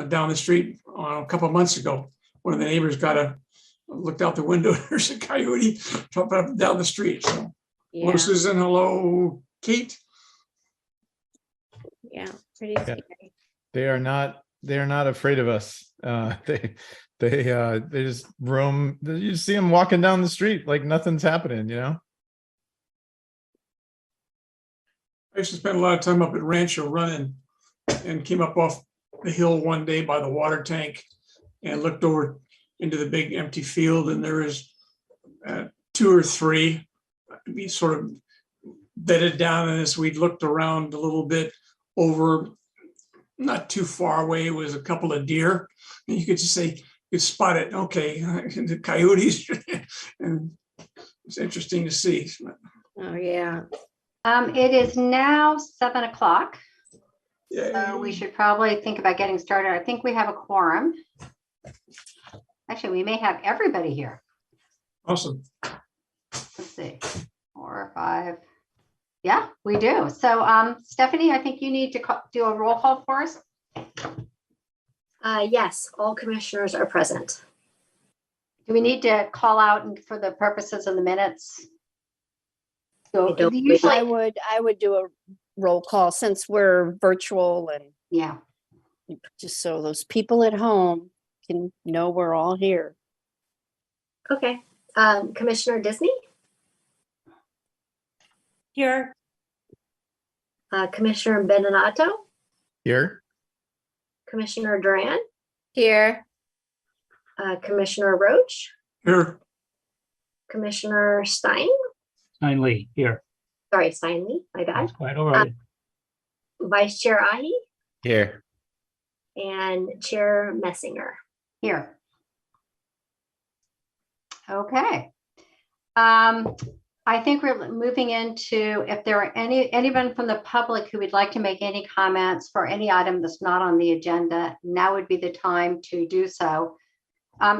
down the street a couple of months ago. One of the neighbors looked out the window. There's a coyote jumping up and down the street. So, Yeah. hello, Susan. Hello, Kate. Yeah. Pretty scary. They are not afraid of us. They just roam. You just see them walking down the street like nothing's happening, you know? I used to spend a lot of time up at Rancho running and came up off the hill one day by the water tank and looked over into the big empty field, and there is 2 or 3. We sort of bedded down, and as we looked around a little bit over, not too far away, was a couple of deer, and you could just say, you spot it. Okay, the coyotes, and it's interesting to see. Oh, yeah. It is now 7 o'clock. Yeah. So we should probably think about getting started. I think we have a quorum. Actually, we may have everybody here. Awesome. Let's see, 4 or 5. Yeah, we do. So Stephanie, I think you need to do a roll call for us. Yes, all commissioners are present. Do we need to call out for the purposes of the minutes? So I don't believe usually, I would do a roll call since we're virtual and yeah. just so those people at home can know we're all here. Okay. Commissioner Disney, Here. Commissioner Benato, Here. Commissioner Duran, Here. Commissioner Roach, Here. Commissioner Stein. Steinley here. Sorry, Steinley, my bad. That's quite all right. Vice Chair Ahi Here. and Chair Messinger. Here. Okay. I think we're moving into, if there are anyone from the public who would like to make any comments for any item that's not on the agenda, now would be the time to do so.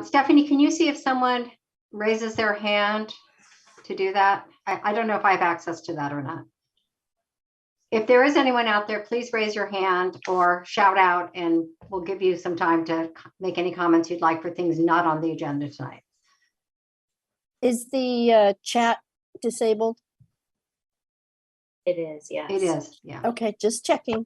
Stephanie, can you see if someone raises their hand to do that? I don't know if I have access to that or not. If there is anyone out there, please raise your hand or shout out, and we'll give you some time to make any comments you'd like for things not on the agenda tonight. Is the chat disabled? It is, yes. It is, yeah. Okay, just checking.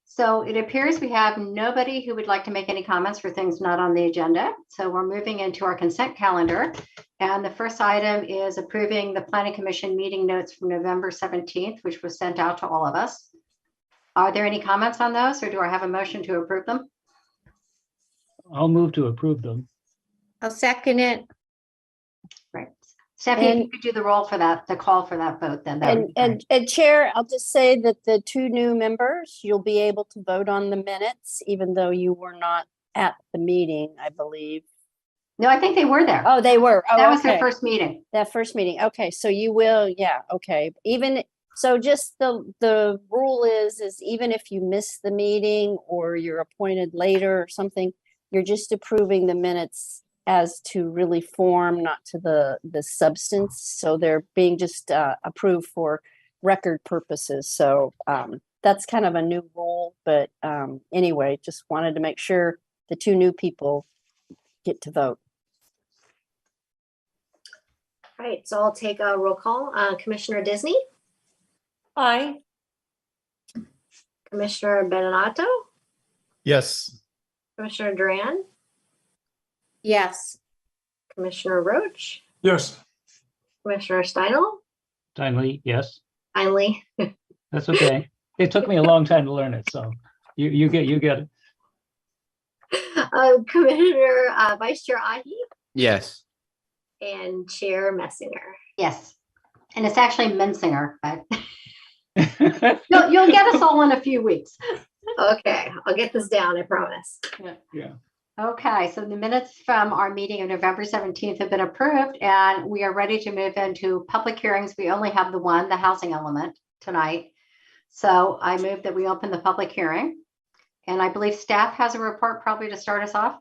So it appears we have nobody who would like to make any comments for things not on the agenda. So we're moving into our consent calendar. And the first item is approving the Planning Commission meeting notes from November 17th, which was sent out to all of us. Are there any comments on those, or do I have a motion to approve them? I'll move to approve them. I'll second it. Right. Stephanie, if And- you could do the roll for that, the call for that vote, then that would be great. And Chair, I'll just say that the 2 new members, you'll be able to vote on the minutes, even though you were not at the meeting, I believe. No, I think they were there. Oh, they were. Oh, That was their okay. first meeting. That first meeting. Okay, so you will, yeah, okay. Even, so just the rule is even if you miss the meeting or you're appointed later or something, you're just approving the minutes as to really form, not to the substance. So they're being just approved for record purposes. So that's kind of a new rule, but anyway, just wanted to make sure the 2 new people get to vote. All right, so I'll take a roll call. Commissioner Disney, Aye. Commissioner Benato, Yes. Commissioner Duran, Yes. Commissioner Roach, Yes. Commissioner Steinle, Steinley, yes. Steinley, That's okay. It took me a long time to learn it, so you get it. Commissioner Vice Chair Ahi, Yes. and Chair Messinger. Yes. And it's actually Mensinger, but you'll get us all in a few weeks. Okay, I'll get this down, I promise. Yeah. Okay, so the minutes from our meeting of November 17th have been approved, and we are ready to move into public hearings. We only have the one, the housing element tonight. So I move that we open the public hearing. And I believe staff has a report probably to start us off.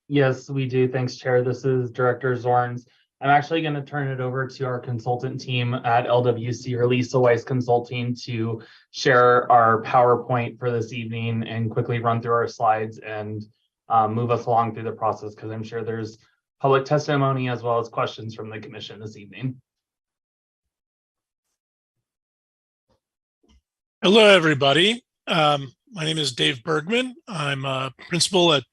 Yes, we do. Thanks, Chair. This is Director Zorn's I'm actually going to turn it over to our consultant team at LWC, or Lisa Weiss Consulting, to share our PowerPoint for this evening and quickly run through our slides and move us along through the process, because I'm sure there's public testimony as well as questions from the commission this evening. Hello, everybody. My name is Dave Bergman. I'm a principal at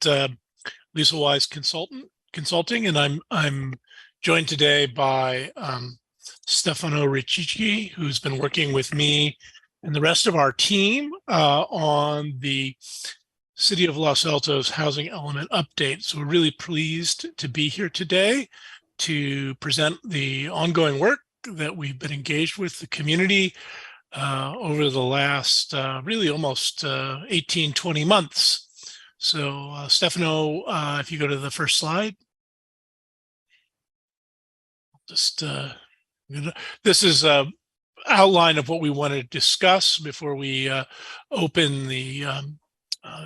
Lisa Weiss Consulting, and I'm joined today by Stefano Riccici, who's been working with me and the rest of our team on the City of Los Altos housing element update. So we're really pleased to be here today to present the ongoing work that we've been engaged with the community over the last really almost 18, 20 months. So Stefano, if you go to the first slide. Just this is a outline of what we want to discuss before we open the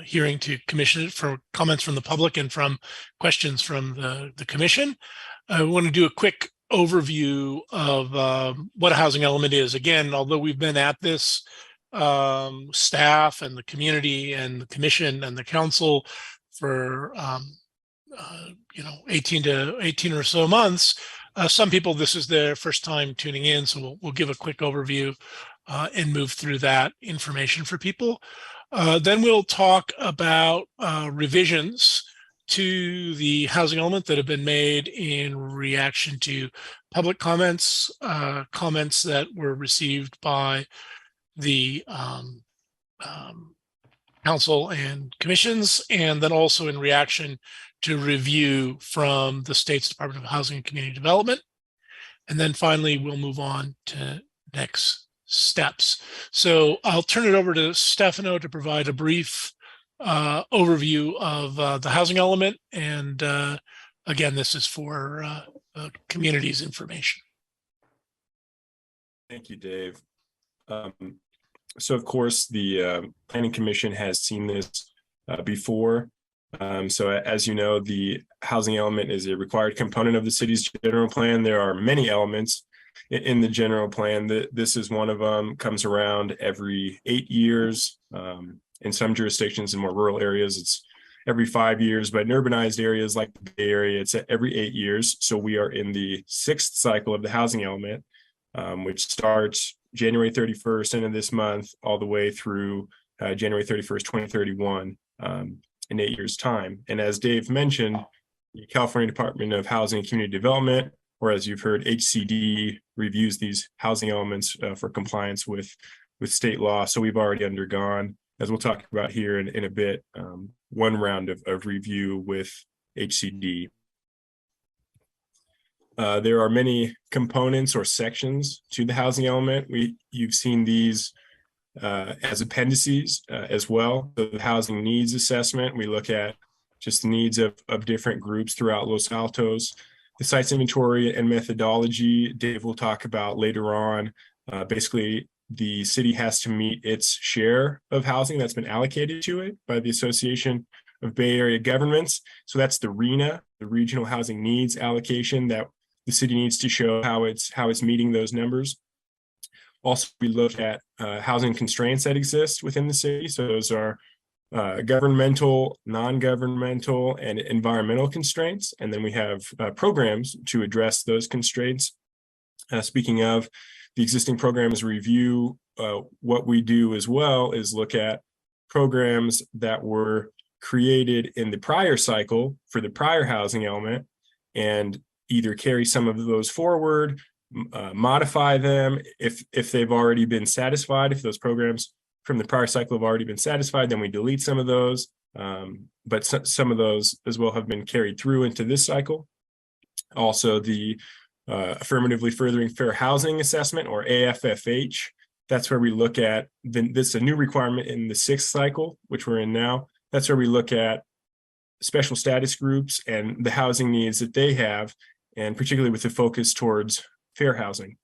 hearing to commission for comments from the public and from questions from the commission. I want to do a quick overview of what a housing element is. Again, although we've been at this, staff and the community and the commission and the council for 18 or so months. Some people, this is their first time tuning in, so we'll give a quick overview and move through that information for people. Then we'll talk about revisions to the housing element that have been made in reaction to public comments, comments that were received by the council and commissions, and then also in reaction to review from the state's Department of Housing and Community Development. And then finally, we'll move on to next steps. So I'll turn it over to Stefano to provide a brief overview of the housing element. And again, this is for community's information. Thank you, Dave. So of course, the Planning Commission has seen this before. So as you know, the housing element is a required component of the city's general plan. There are many elements in the general plan. This is one of them, comes around every 8 years. In some jurisdictions in more rural areas, it's every 5 years, but in urbanized areas like the Bay Area, it's every 8 years. So we are in the 6th cycle of the housing element, which starts January 31st end of this month, all the way through January 31st, 2031. In 8 years' time. And as Dave mentioned, the California Department of Housing and Community Development, or as you've heard, HCD, reviews these housing elements for compliance with state law. So we've already undergone, as we'll talk about here in a bit, one round of review with HCD. There are many components or sections to the housing element. You've seen these as appendices as well. The housing needs assessment, we look at just the needs of different groups throughout Los Altos. The sites inventory and methodology, Dave will talk about later on. Basically, the city has to meet its share of housing that's been allocated to it by the Association of Bay Area Governments. So that's the RHNA, the Regional Housing Needs Allocation, that the city needs to show how it's meeting those numbers. Also, we look at housing constraints that exist within the city. So those are governmental, non-governmental, and environmental constraints. And then we have programs to address those constraints. Speaking of the existing programs review, what we do as well is look at programs that were created in the prior cycle for the prior housing element and either carry some of those forward, modify them if they've already been satisfied. If those programs from the prior cycle have already been satisfied, then we delete some of those. But some of those as well have been carried through into this cycle. Also, the affirmatively furthering fair housing assessment, or AFFH. That's where we look at this is a new requirement in the 6th cycle, which we're in now. That's where we look at special status groups and the housing needs that they have, and particularly with the focus towards fair housing.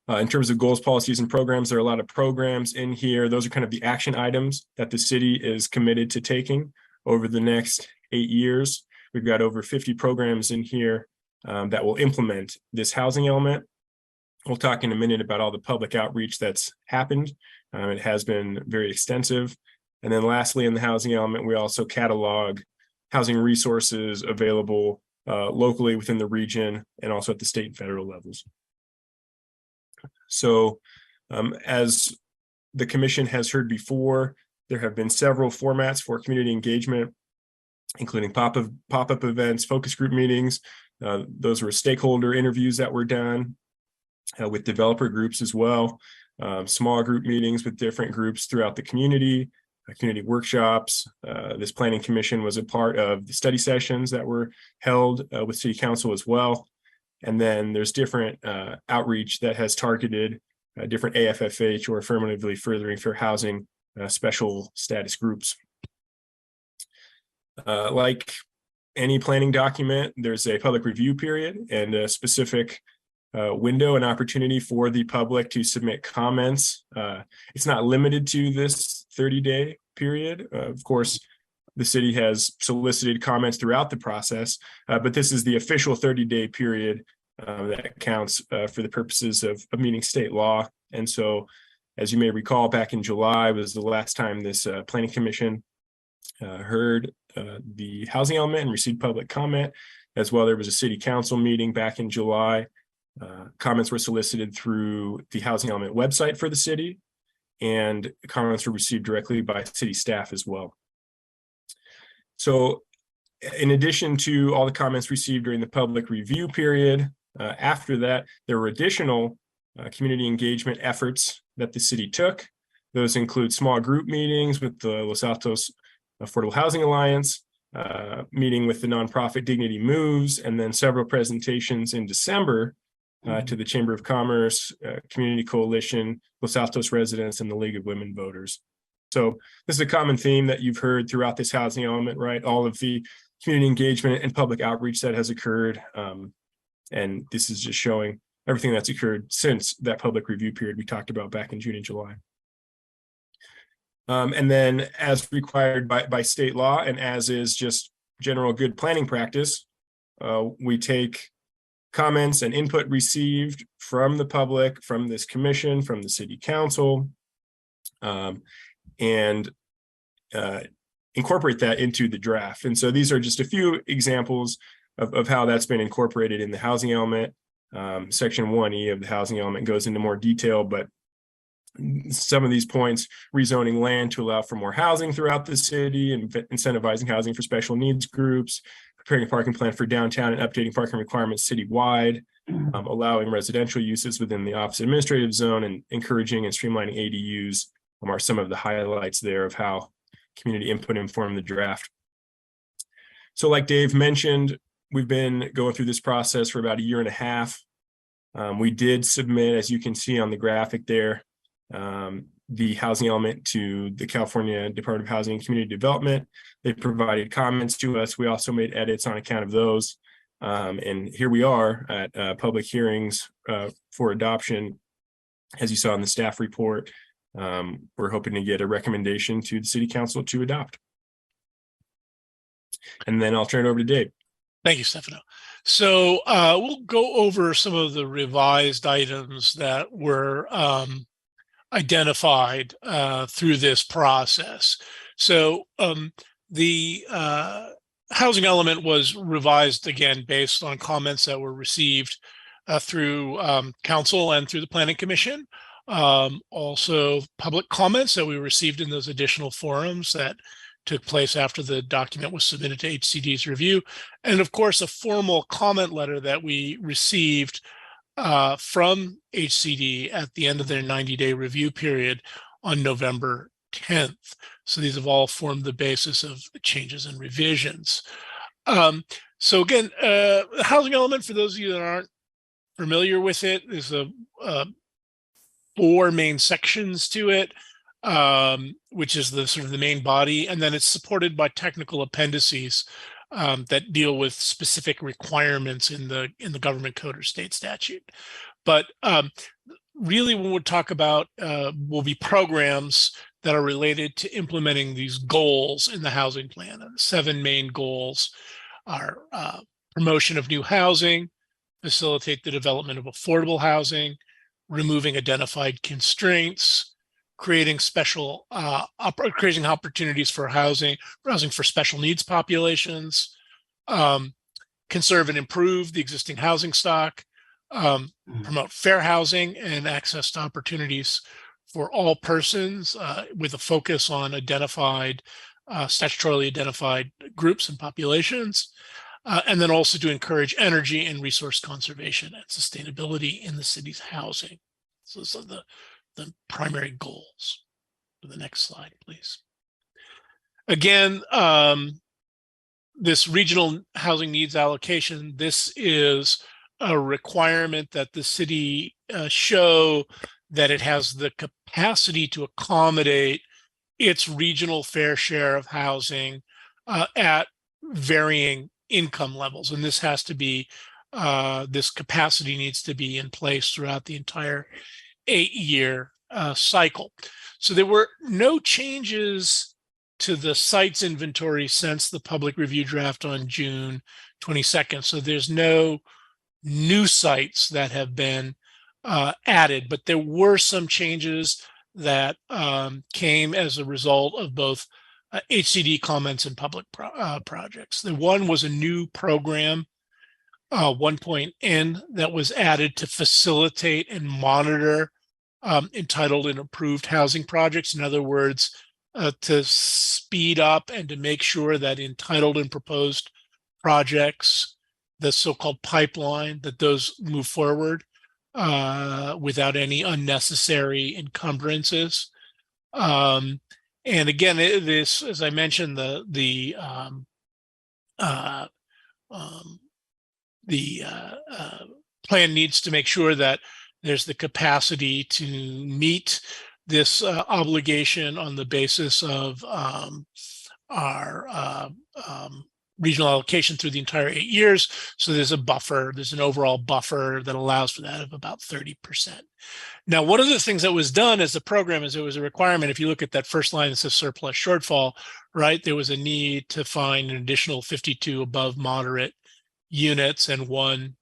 In terms of goals, policies, and programs, there are a lot of programs in here. Those are kind of the action items that the city is committed to taking over the next 8 years. We've got over 50 programs in here that will implement this housing element. We'll talk in a minute about all the public outreach that's happened. It has been very extensive. And then lastly, in the housing element, we also catalog housing resources available locally within the region and also at the state and federal levels. So as the commission has heard before, there have been several formats for community engagement, including pop-up events, focus group meetings. Those were stakeholder interviews that were done with developer groups as well, small group meetings with different groups throughout the community workshops. This planning commission was a part of the study sessions that were held with city council as well. And then there's different outreach that has targeted different AFFH or affirmatively furthering fair housing special status groups. Like any planning document, there's a public review period and a specific window and opportunity for the public to submit comments. It's not limited to this 30-day period. Of course, the city has solicited comments throughout the process, but this is the official 30-day period that counts for the purposes of meeting state law. And so, as you may recall, back in July was the last time this planning commission heard the housing element and received public comment. As well, there was a city council meeting back in July. Comments were solicited through the housing element website for the city, and comments were received directly by city staff as well. So in addition to all the comments received during the public review period, after that, there were additional community engagement efforts that the city took. Those include small group meetings with the Los Altos Affordable Housing Alliance, meeting with the nonprofit Dignity Moves, and then several presentations in December to the Chamber of Commerce, Community Coalition, Los Altos residents, and the League of Women Voters. So this is a common theme that you've heard throughout this housing element, right? All of the community engagement and public outreach that has occurred. And this is just showing everything that's occurred since that public review period we talked about back in June and July. And then as required by state law and as is just general good planning practice, we take comments and input received from the public, from this commission, from the city council, and incorporate that into the draft. And so these are just a few examples of how that's been incorporated in the housing element. Section 1E of the housing element goes into more detail, but some of these points: rezoning land to allow for more housing throughout the city, and incentivizing housing for special needs groups, preparing a parking plan for downtown and updating parking requirements citywide, allowing residential uses within the office administrative zone, and encouraging and streamlining ADUs are some of the highlights there of how community input informed the draft. So like Dave mentioned, we've been going through this process for about a year and a half. We did submit, as you can see on the graphic there, the housing element to the California Department of Housing and Community Development. They provided comments to us. We also made edits on account of those. And here we are at public hearings for adoption. As you saw in the staff report, we're hoping to get a recommendation to the city council to adopt. And then I'll turn it over to Dave. Thank you, Stefano. So we'll go over some of the revised items that were identified through this process. So the housing element was revised again based on comments that were received through council and through the planning commission. Also public comments that we received in those additional forums that took place after the document was submitted to HCD's review. And of course, a formal comment letter that we received from HCD at the end of their 90-day review period on November 10th. So these have all formed the basis of changes and revisions. So again, the housing element, for those of you that aren't familiar with it, is a 4 main sections to it, which is the sort of the main body, and then it's supported by technical appendices that deal with specific requirements in the government code or state statute. But really, when we talk about will be programs that are related to implementing these goals in the housing plan. And the 7 main goals are promotion of new housing, facilitate the development of affordable housing, removing identified constraints, creating creating opportunities for housing for special needs populations, conserve and improve the existing housing stock, promote fair housing and access to opportunities for all persons with a focus on statutorily identified groups and populations, and then also to encourage energy and resource conservation and sustainability in the city's housing. So those are the primary goals. The next slide, please. Again, this regional housing needs allocation, this is a requirement that the city show that it has the capacity to accommodate its regional fair share of housing at varying income levels. And this has to be, this capacity needs to be in place throughout the entire 8-year cycle. So there were no changes to the sites inventory since the public review draft on June 22nd. So there's no new sites that have been added, but there were some changes that came as a result of both HCD comments and public projects. The one was a new program, 1.N, that was added to facilitate and monitor entitled and approved housing projects. In other words, to speed up and to make sure that entitled and proposed projects, the so-called pipeline, that those move forward without any unnecessary encumbrances. And again, this, as I mentioned, the plan needs to make sure that there's the capacity to meet this obligation on the basis of our regional allocation through the entire 8 years. So there's a buffer, there's an overall buffer that allows for that of about 30%. Now, one of the things that was done as the program is it was a requirement. If you look at that first line that says surplus shortfall, right, there was a need to find an additional 52 above moderate units and one,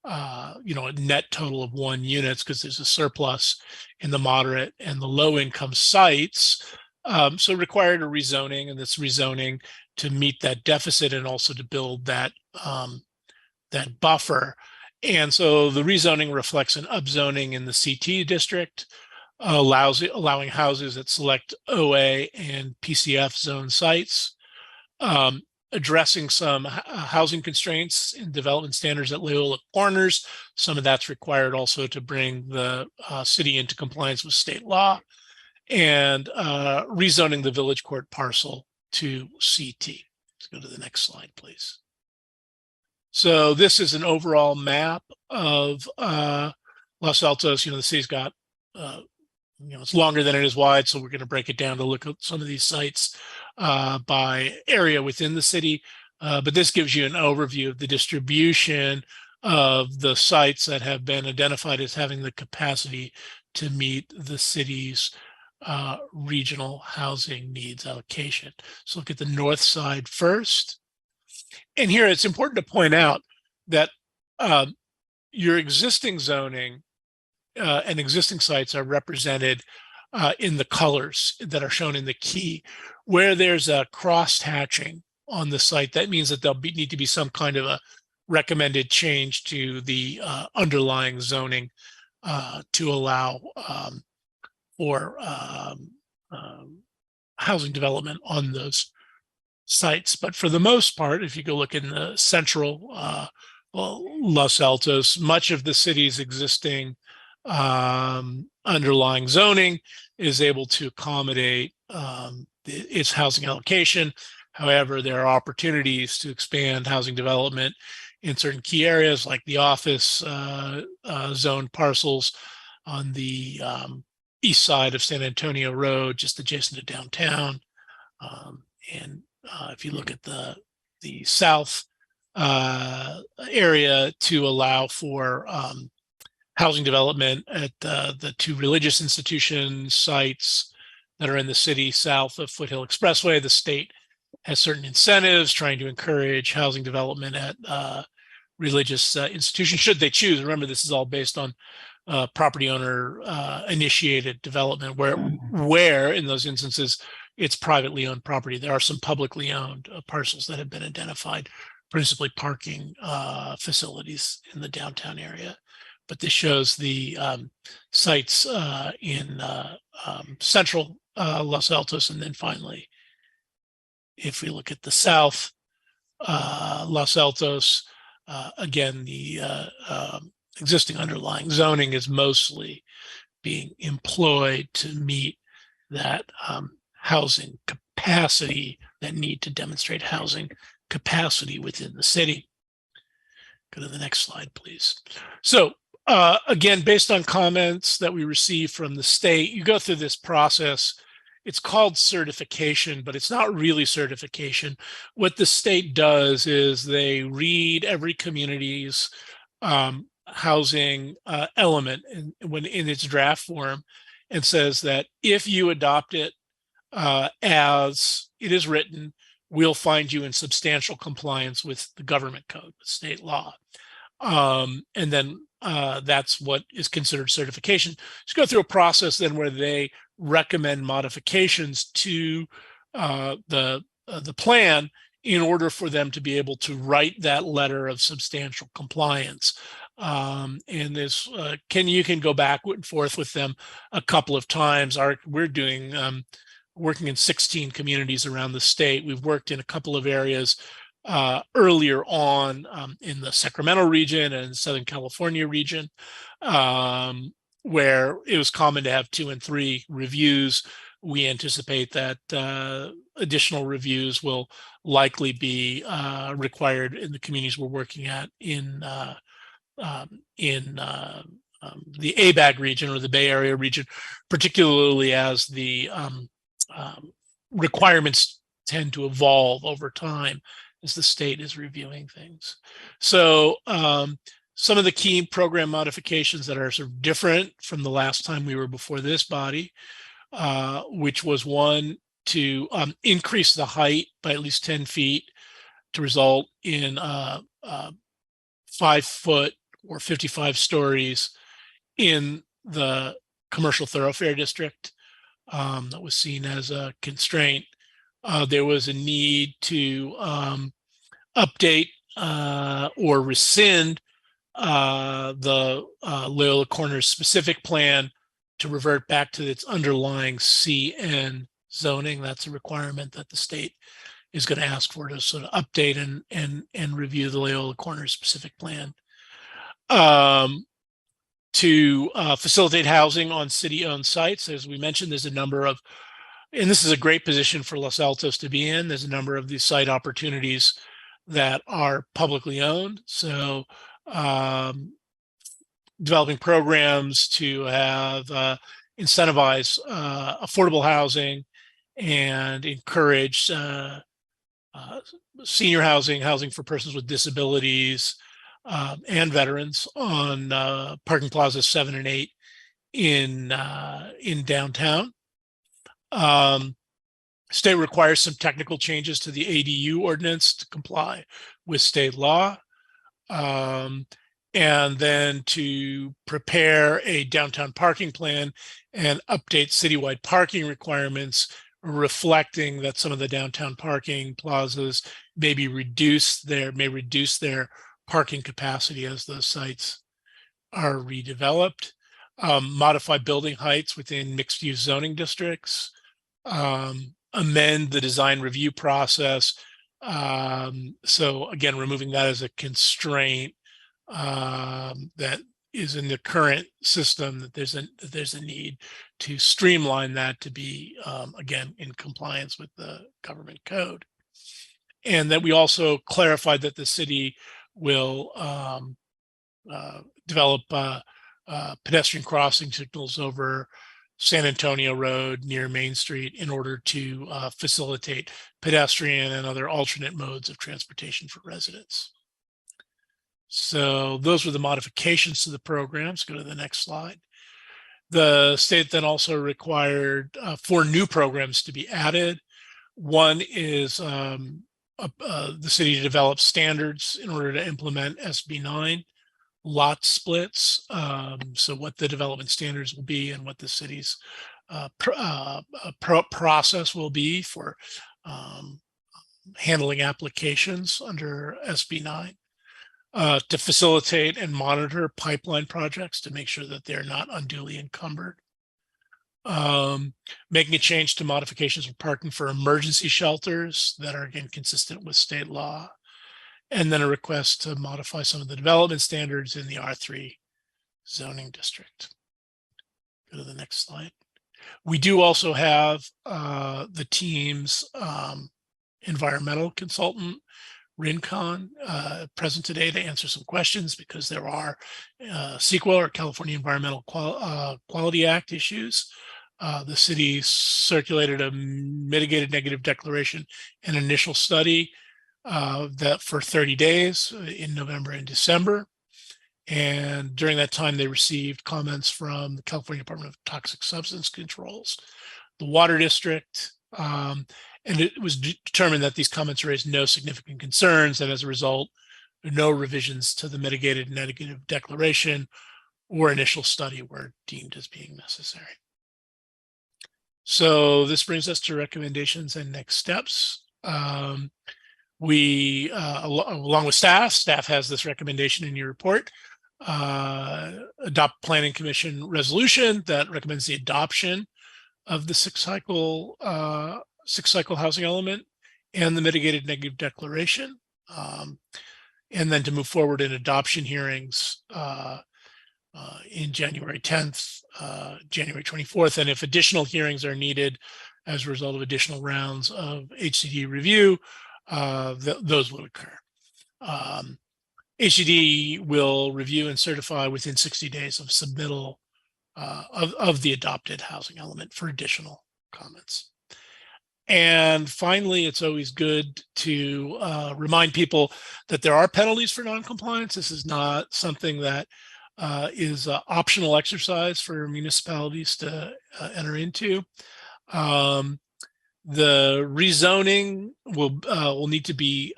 a net total of 1 units, because there's a surplus in the moderate and the low income sites. So it required a rezoning, and this rezoning to meet that deficit and also to build that that buffer. And so the rezoning reflects an upzoning in the CT district, allowing houses that select OA and PCF zone sites, addressing some housing constraints in development standards at Loyola Corners. Some of that's required also to bring the city into compliance with state law, and rezoning the Village Court parcel to CT. Let's go to the next slide, please. So this is an overall map of Los Altos. The city's got, it's longer than it is wide, so we're going to break it down to look at some of these sites by area within the city. But this gives you an overview of the distribution of the sites that have been identified as having the capacity to meet the city's regional housing needs allocation. So look at the north side first. And here it's important to point out that your existing zoning and existing sites are represented in the colors that are shown in the key. Where there's a cross hatching on the site, that means that there'll need to be some kind of a recommended change to the underlying zoning to allow for housing development on those sites. But for the most part, if you go look in the central Los Altos, much of the city's existing underlying zoning is able to accommodate its housing allocation. However, there are opportunities to expand housing development in certain key areas like the office zone parcels on the east side of San Antonio Road, just adjacent to downtown. And if you look at the south area, to allow for housing development at the two religious institution sites that are in the city south of Foothill Expressway. The state has certain incentives trying to encourage housing development at religious institution, should they choose. Remember, this is all based on property owner initiated development, where in those instances it's privately owned property. There are some publicly owned parcels that have been identified, principally parking facilities in the downtown area. But this shows the sites in central Los Altos, and then finally, if we look at the south Los Altos, again, the existing underlying zoning is mostly being employed to meet that housing capacity, that need to demonstrate housing capacity within the city. Go to the next slide, please. So again, based on comments that we received from the state, you go through this process. It's called certification, but it's not really certification. What the state does is they read every community's housing element when in its draft form, and says that if you adopt it as it is written, we'll find you in substantial compliance with the government code, the state law. And then that's what is considered certification. Just go through a process then where they recommend modifications to the plan in order for them to be able to write that letter of substantial compliance. And this you can go back and forth with them a couple of times. We're doing working in 16 communities around the state. We've worked in a couple of areas earlier on in the Sacramento region and Southern California region, where it was common to have 2 and 3 reviews. We anticipate that additional reviews will likely be required in the communities we're working at in the ABAG region, or the Bay Area region, particularly as the requirements tend to evolve over time as the state is reviewing things. So some of the key program modifications that are sort of different from the last time we were before this body, which was one to increase the height by at least 10 feet to result in 5 foot or 55 stories in the commercial thoroughfare district. That was seen as a constraint. There was a need to update or rescind the Loyola Corners specific plan to revert back to its underlying CN zoning. That's a requirement that the state is going to ask for, to sort of update and review the Loyola Corners specific plan. To facilitate housing on city-owned sites. As we mentioned, there's a number of, and this is a great position for Los Altos to be in, there's a number of these site opportunities that are publicly owned. So developing programs to have incentivize affordable housing and encourage senior housing for persons with disabilities, and veterans on parking plazas 7 and 8 in downtown. State requires some technical changes to the ADU ordinance to comply with state law. And then to prepare a downtown parking plan and update citywide parking requirements, reflecting that some of the downtown parking plazas may reduce their parking capacity as those sites are redeveloped. Modify building heights within mixed-use zoning districts. Amend the design review process. So again, removing that as a constraint that is in the current system, that there's a need to streamline that to be again in compliance with the government code. And that we also clarified that the city will develop pedestrian crossing signals over San Antonio Road near Main Street in order to facilitate pedestrian and other alternate modes of transportation for residents. So those were the modifications to the programs. Go to the next slide. The state then also required 4 new programs to be added. One is the city to develop standards in order to implement SB 9 lot splits. So what the development standards will be and what the city's process will be for handling applications under SB 9. To facilitate and monitor pipeline projects to make sure that they're not unduly encumbered. Making a change to modifications of parking for emergency shelters that are again consistent with state law. And then a request to modify some of the development standards in the R3 zoning district. Go to the next slide. We do also have the team's environmental consultant, Rincon, present today to answer some questions because there are CEQA or California Environmental Quality Act issues. The city circulated a mitigated negative declaration and initial study that for 30 days in November and December. And during that time, they received comments from the California Department of Toxic Substance Controls, the Water District, and it was determined that these comments raised no significant concerns, and as a result, no revisions to the mitigated negative declaration or initial study were deemed as being necessary. So this brings us to recommendations and next steps. We, along with staff has this recommendation in your report, adopt Planning Commission resolution that recommends the adoption of the six cycle housing element and the mitigated negative declaration, and then to move forward in adoption hearings in January 10th, January 24th, and if additional hearings are needed as a result of additional rounds of HCD review, those will occur. HCD will review and certify within 60 days of submittal of the adopted housing element for additional comments. And finally, it's always good to remind people that there are penalties for noncompliance. This is not something that is an optional exercise for municipalities to enter into. The rezoning will need to be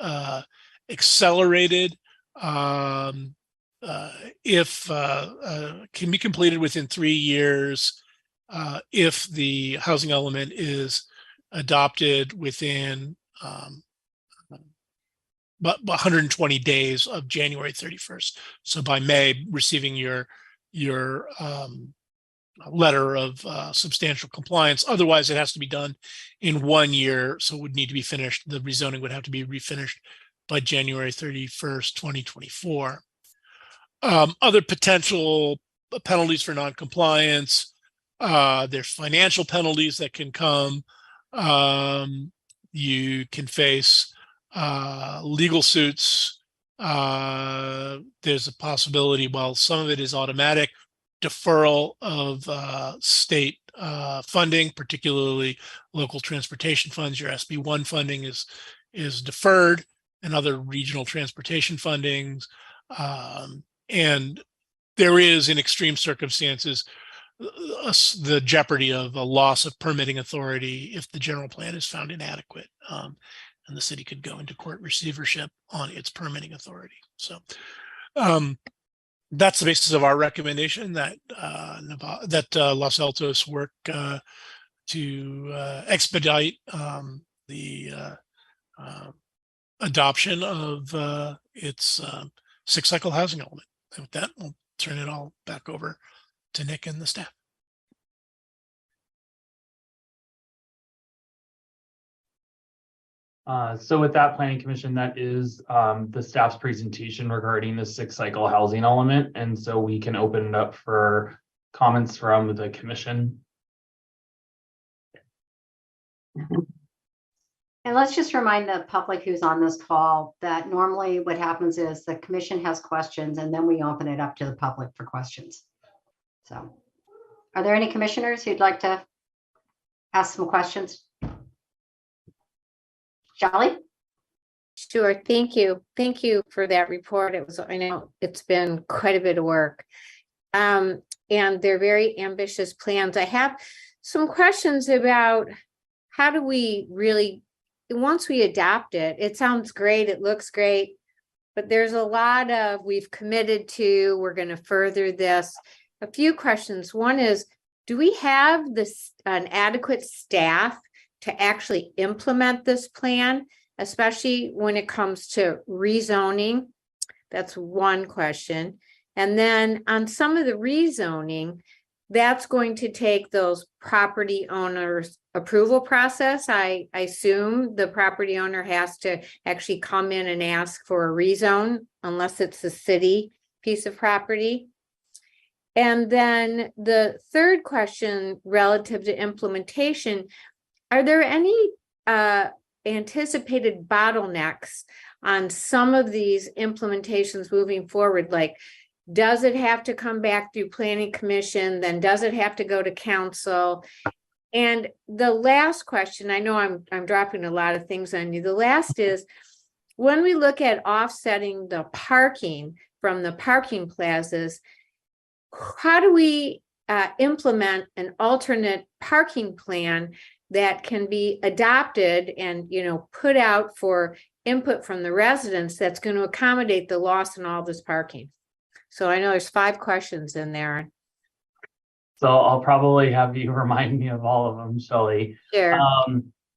accelerated if can be completed within 3 years if the housing element is adopted within but 120 days of January 31st. So by May, receiving your letter of substantial compliance. Otherwise, it has to be done in 1 year. So it would need to be finished. The rezoning would have to be refinished by January 31st, 2024. Other potential penalties for noncompliance. There's financial penalties that can come. You can face legal suits. There's a possibility, well, some of it is automatic, deferral of state funding, particularly local transportation funds. Your SB1 funding is deferred, and other regional transportation fundings. And there is, in extreme circumstances, the jeopardy of a loss of permitting authority if the general plan is found inadequate, and the city could go into court receivership on its permitting authority. So that's the basis of our recommendation that Los Altos work to expedite the adoption of its six-cycle housing element. And with that, we'll turn it all back over to Nick and the staff. So with that, Planning Commission, that is the staff's presentation regarding the six-cycle housing element. And so we can open it up for comments from the commission. And let's just remind the public who's on this call that normally what happens is the commission has questions and then we open it up to the public for questions. So are there any commissioners who'd like to ask some questions? Shelley? Sure. Thank you. Thank you for that report. I know it's been quite a bit of work. And they're very ambitious plans. I have some questions about how do we really, once we adopt it, it sounds great, it looks great. But there's a lot of, we've committed to, we're going to further this. A few questions. One is, do we have an adequate staff to actually implement this plan, especially when it comes to rezoning? That's one question. And then on some of the rezoning, that's going to take those property owners' approval process. I assume the property owner has to actually come in and ask for a rezone unless it's a city piece of property. And then the third question relative to implementation, are there any anticipated bottlenecks on some of these implementations moving forward? Like, does it have to come back through planning commission? Then does it have to go to council? And the last question, I know I'm dropping a lot of things on you. The last is, when we look at offsetting the parking from the parking plazas, how do we implement an alternate parking plan that can be adopted and, put out for input from the residents that's going to accommodate the loss in all this parking? So I know there's 5 questions in there. So I'll probably have you remind me of all of them, Shelley. Sure.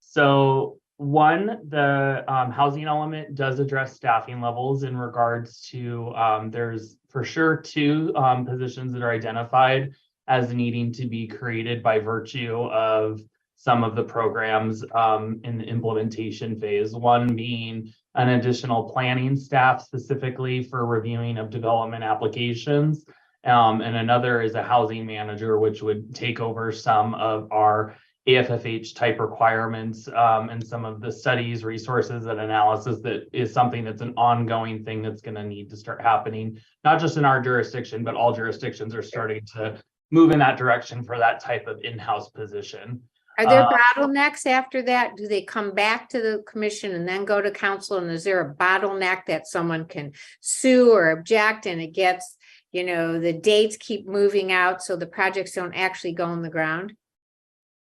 So one, the housing element does address staffing levels in regards to, there's for sure 2 positions that are identified as needing to be created by virtue of some of the programs in the implementation phase. One being an additional planning staff specifically for reviewing of development applications. And another is a housing manager, which would take over some of our AFFH type requirements and some of the studies, resources, and analysis that is something that's an ongoing thing that's going to need to start happening, not just in our jurisdiction, but all jurisdictions are starting to move in that direction for that type of in-house position. Are there bottlenecks after that? Do they come back to the commission and then go to council? And is there a bottleneck that someone can sue or object and it gets, the dates keep moving out so the projects don't actually go in the ground?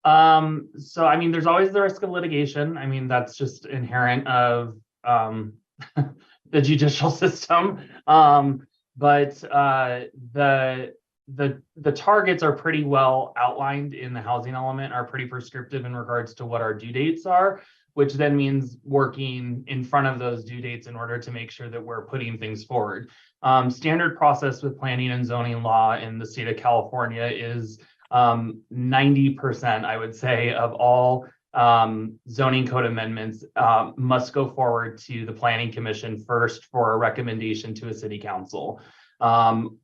So, I mean, there's always the risk of litigation. I mean, that's just inherent of the judicial system. But the targets are pretty well outlined in the housing element, are pretty prescriptive in regards to what our due dates are, which then means working in front of those due dates in order to make sure that we're putting things forward. Standard process with planning and zoning law in the state of California is 90%, I would say, of all zoning code amendments must go forward to the planning commission first for a recommendation to a city council.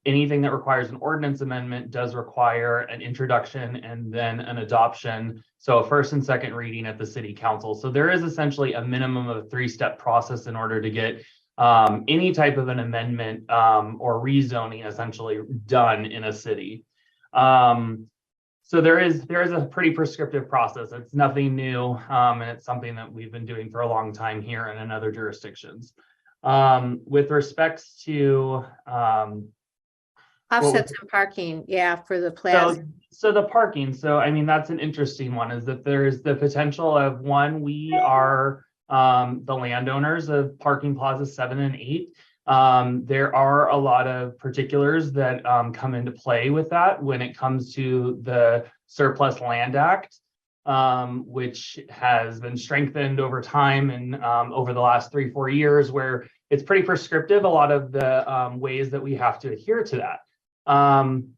Anything that requires an ordinance amendment does require an introduction and then an adoption. So a first and second reading at the city council. So there is essentially a minimum of a 3-step process in order to get any type of an amendment or rezoning essentially done in a city. So there is a pretty prescriptive process. It's nothing new, and it's something that we've been doing for a long time here and in other jurisdictions. With respects to Offsets and parking, for the plaza. So the parking, I mean, that's an interesting one, is that there's the potential of one, we are the landowners of parking plazas 7 and 8. There are a lot of particulars that come into play with that when it comes to the Surplus Land Act, which has been strengthened over time and over the last 3-4 years, where it's pretty prescriptive, a lot of the ways that we have to adhere to that.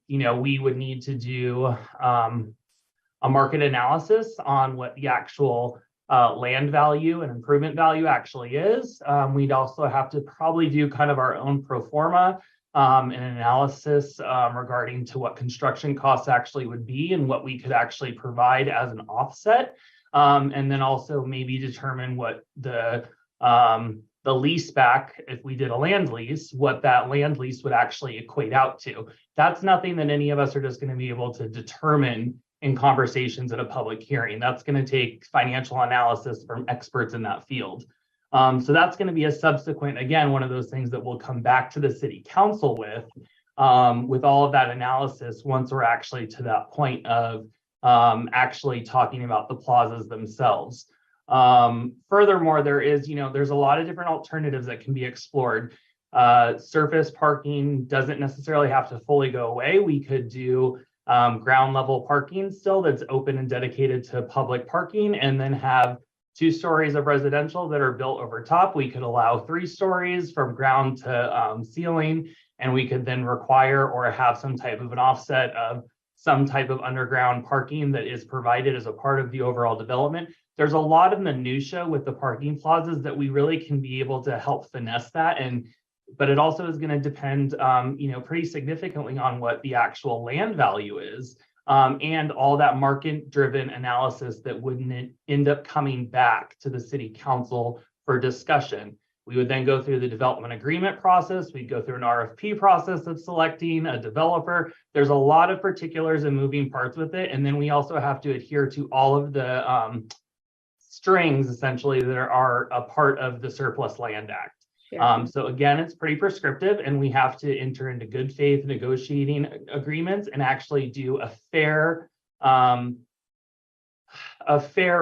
We would need to do a market analysis on what the actual land value and improvement value actually is. We'd also have to probably do kind of our own pro forma and analysis regarding to what construction costs actually would be and what we could actually provide as an offset. And then also maybe determine what the lease back, if we did a land lease, what that land lease would actually equate out to. That's nothing that any of us are just going to be able to determine in conversations at a public hearing. That's going to take financial analysis from experts in that field. So that's going to be a subsequent, again, one of those things that we'll come back to the city council with all of that analysis once we're actually to that point of actually talking about the plazas themselves. Furthermore, there's a lot of different alternatives that can be explored. Surface parking doesn't necessarily have to fully go away. We could do ground level parking still that's open and dedicated to public parking, and then have 2 stories of residential that are built over top. We could allow 3 stories from ground to ceiling, and we could then require or have some type of an offset of some type of underground parking that is provided as a part of the overall development. There's a lot of minutia with the parking plazas that we really can be able to help finesse that. But it also is going to depend, pretty significantly on what the actual land value is, and all that market-driven analysis that wouldn't end up coming back to the city council for discussion. We would then go through the development agreement process. We'd go through an RFP process of selecting a developer. There's a lot of particulars and moving parts with it. And then we also have to adhere to all of the strings, essentially, that are a part of the Surplus Land Act. Sure. So again, it's pretty prescriptive, and we have to enter into good faith negotiating agreements and actually do a fair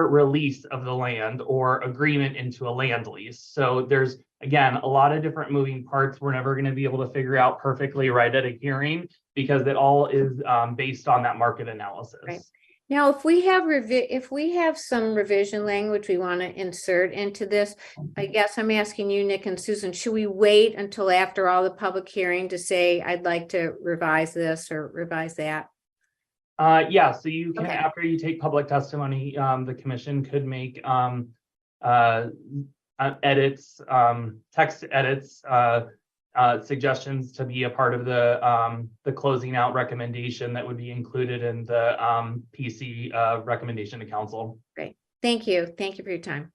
release of the land or agreement into a land lease. So there's, again, a lot of different moving parts. We're never going to be able to figure out perfectly right at a hearing, because it all is based on that market analysis. Right. Now, if we have some revision language we want to insert into this, I guess I'm asking you, Nick and Susan, should we wait until after all the public hearing to say, I'd like to revise this or revise that? Yeah, so you can, Okay. after you take public testimony, the commission could make edits, text edits, suggestions to be a part of the closing out recommendation that would be included in the PC recommendation to council. Great. Thank you. Thank you for your time.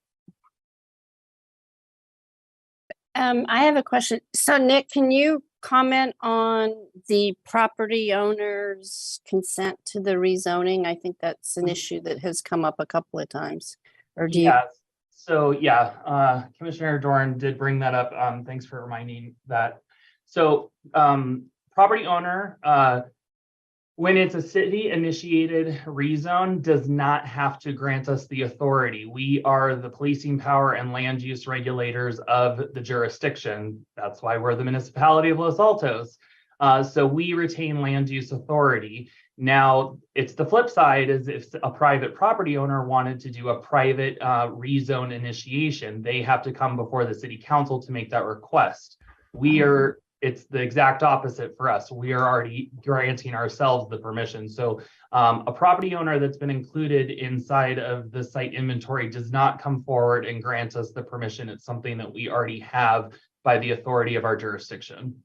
I have a question. So Nick, can you comment on the property owner's consent to the rezoning? I think that's an issue that has come up a couple of times. Or do you? Yeah. So yeah, Commissioner Doran did bring that up. Thanks for reminding that. So property owner, when it's a city initiated rezone, does not have to grant us the authority. We are the policing power and land use regulators of the jurisdiction. That's why we're the municipality of Los Altos. So we retain land use authority. Now, it's the flip side, is if a private property owner wanted to do a private rezone initiation, they have to come before the city council to make that request. It's the exact opposite for us. We are already granting ourselves the permission. So a property owner that's been included inside of the site inventory does not come forward and grant us the permission. It's something that we already have by the authority of our jurisdiction.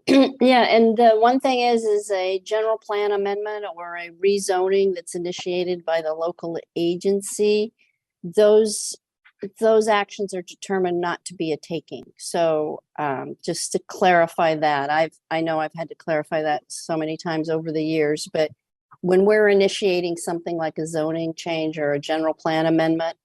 Yeah, and the one thing is a general plan amendment or a rezoning that's initiated by the local agency. Those actions are determined not to be a taking. So just to clarify that, I know I've had to clarify that so many times over the years, but when we're initiating something like a zoning change or a general plan amendment,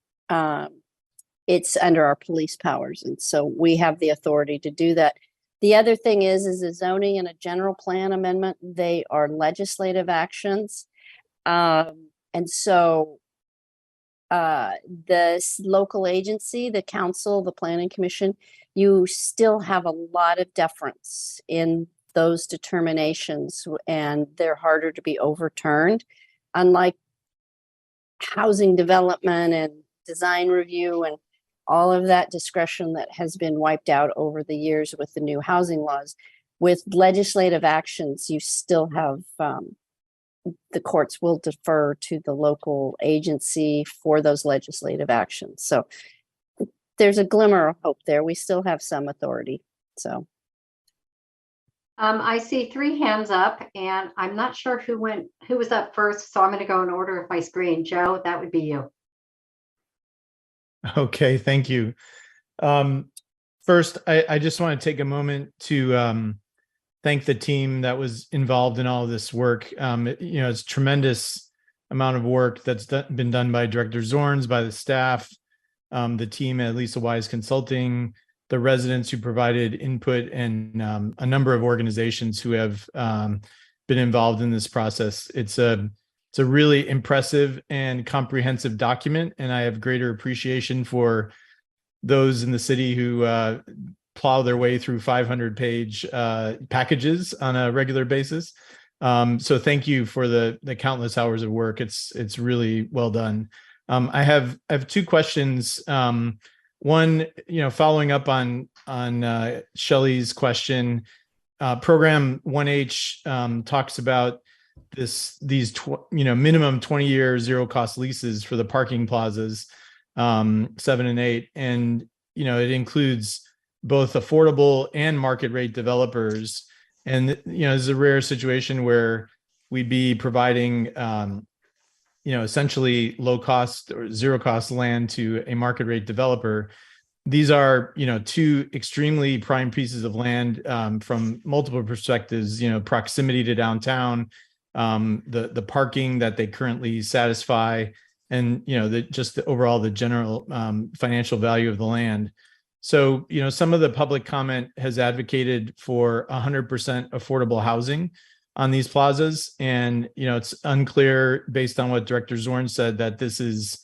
it's under our police powers. And so we have the authority to do that. The other thing is a zoning and a general plan amendment, they are legislative actions. And so the local agency, the council, the planning commission, you still have a lot of deference in those determinations, and they're harder to be overturned. Unlike housing development and design review and all of that discretion that has been wiped out over the years with the new housing laws, with legislative actions, you still have the courts will defer to the local agency for those legislative actions. So there's a glimmer of hope there. We still have some authority. So I see 3 hands up, and I'm not sure who was up first. So I'm going to go in order of my screen. Joe, that would be you. Okay, thank you. First, I just want to take a moment to thank the team that was involved in all of this work. It's a tremendous amount of work that's been done by Director Zorns, by the staff, the team at Lisa Wise Consulting, the residents who provided input, and a number of organizations who have been involved in this process. It's a it's a really impressive and comprehensive document, and I have greater appreciation for those in the city who plow their way through 500-page packages on a regular basis. So thank you for the countless hours of work. It's really well done. I have two questions. One, following up on Shelley's question, program 1H talks about these minimum 20-year zero cost leases for the parking plazas, 7 and 8, and it includes both affordable and market rate developers. And this is a rare situation where we'd be providing essentially low cost or zero cost land to a market rate developer. These are, two extremely prime pieces of land from multiple perspectives, proximity to downtown, the parking that they currently satisfy, and, the general financial value of the land. So, some of the public comment has advocated for 100% affordable housing on these plazas. And, it's unclear based on what Director Zorn said that this is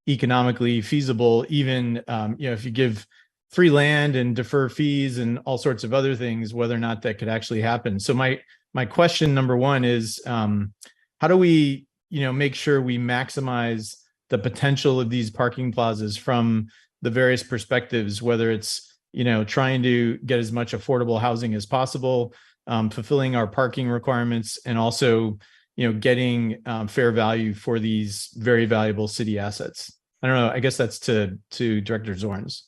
economically feasible, even, if you give free land and defer fees and all sorts of other things, whether or not that could actually happen. So my question number one is, how do we, make sure we maximize the potential of these parking plazas from the various perspectives, whether it's, trying to get as much affordable housing as possible, fulfilling our parking requirements, and also, getting fair value for these very valuable city assets. I don't know. I guess that's to Director Zorns.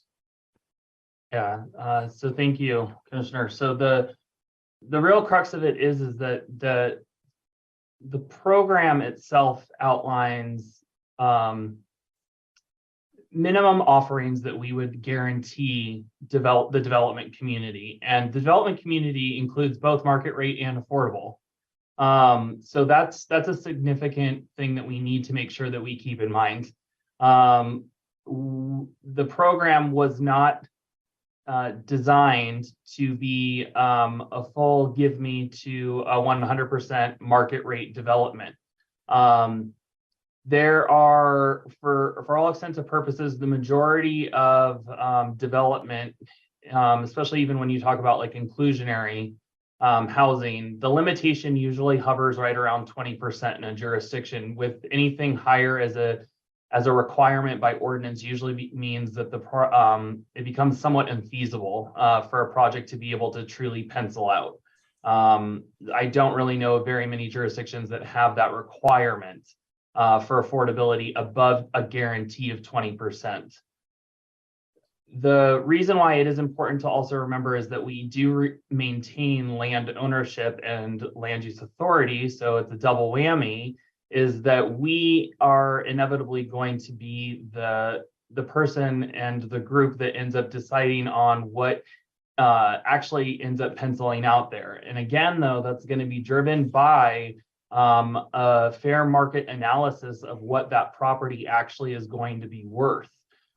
Yeah. So thank you, Commissioner. So the real crux of it is that the program itself outlines minimum offerings that we would guarantee the development community, and the development community includes both market rate and affordable. So that's a significant thing that we need to make sure that we keep in mind. The program was not designed to be a full give me to a 100% market rate development. There are, for all intents and purposes, the majority of development, especially even when you talk about like inclusionary housing, the limitation usually hovers right around 20% in a jurisdiction. With anything higher as a requirement by ordinance, usually means that it becomes somewhat infeasible for a project to be able to truly pencil out. I don't really know of very many jurisdictions that have that requirement for affordability above a guarantee of 20%. The reason why it is important to also remember is that we do maintain land ownership and land use authority, so it's a double whammy, is that we are inevitably going to be the person and the group that ends up deciding on what actually ends up penciling out there. And again, though, that's going to be driven by a fair market analysis of what that property actually is going to be worth.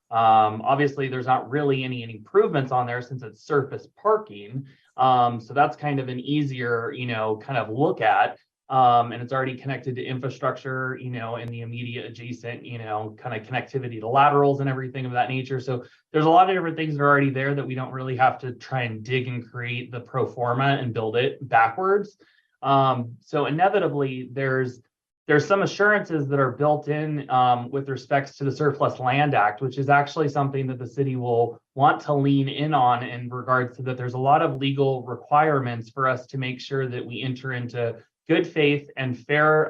Obviously, there's not really any improvements on there since it's surface parking. So that's kind of an easier, kind of look at. And it's already connected to infrastructure, in the immediate adjacent, kind of connectivity to laterals and everything of that nature. So there's a lot of different things that are already there that we don't really have to try and dig and create the pro forma and build it backwards. So inevitably, there's some assurances that are built in with respects to the Surplus Land Act, which is actually something that the city will want to lean in on in regards to that. There's a lot of legal requirements for us to make sure that we enter into good faith and fair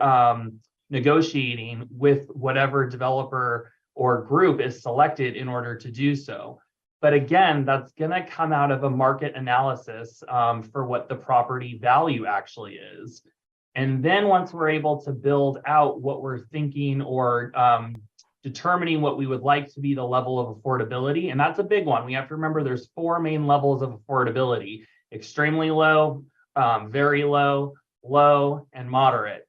negotiating with whatever developer or group is selected in order to do so. But again, that's going to come out of a market analysis for what the property value actually is. And then once we're able to build out what we're thinking or determining what we would like to be the level of affordability, and that's a big one. We have to remember there's 4 main levels of affordability: extremely low, very low, low, and moderate.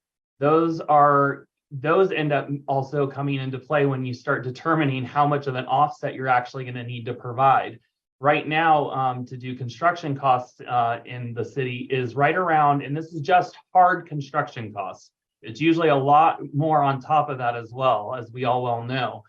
Those end up also coming into play when you start determining how much of an offset you're actually going to need to provide. Right now, to do construction costs in the city is right around, and this is just hard construction costs, it's usually a lot more on top of that as well, as we all well know,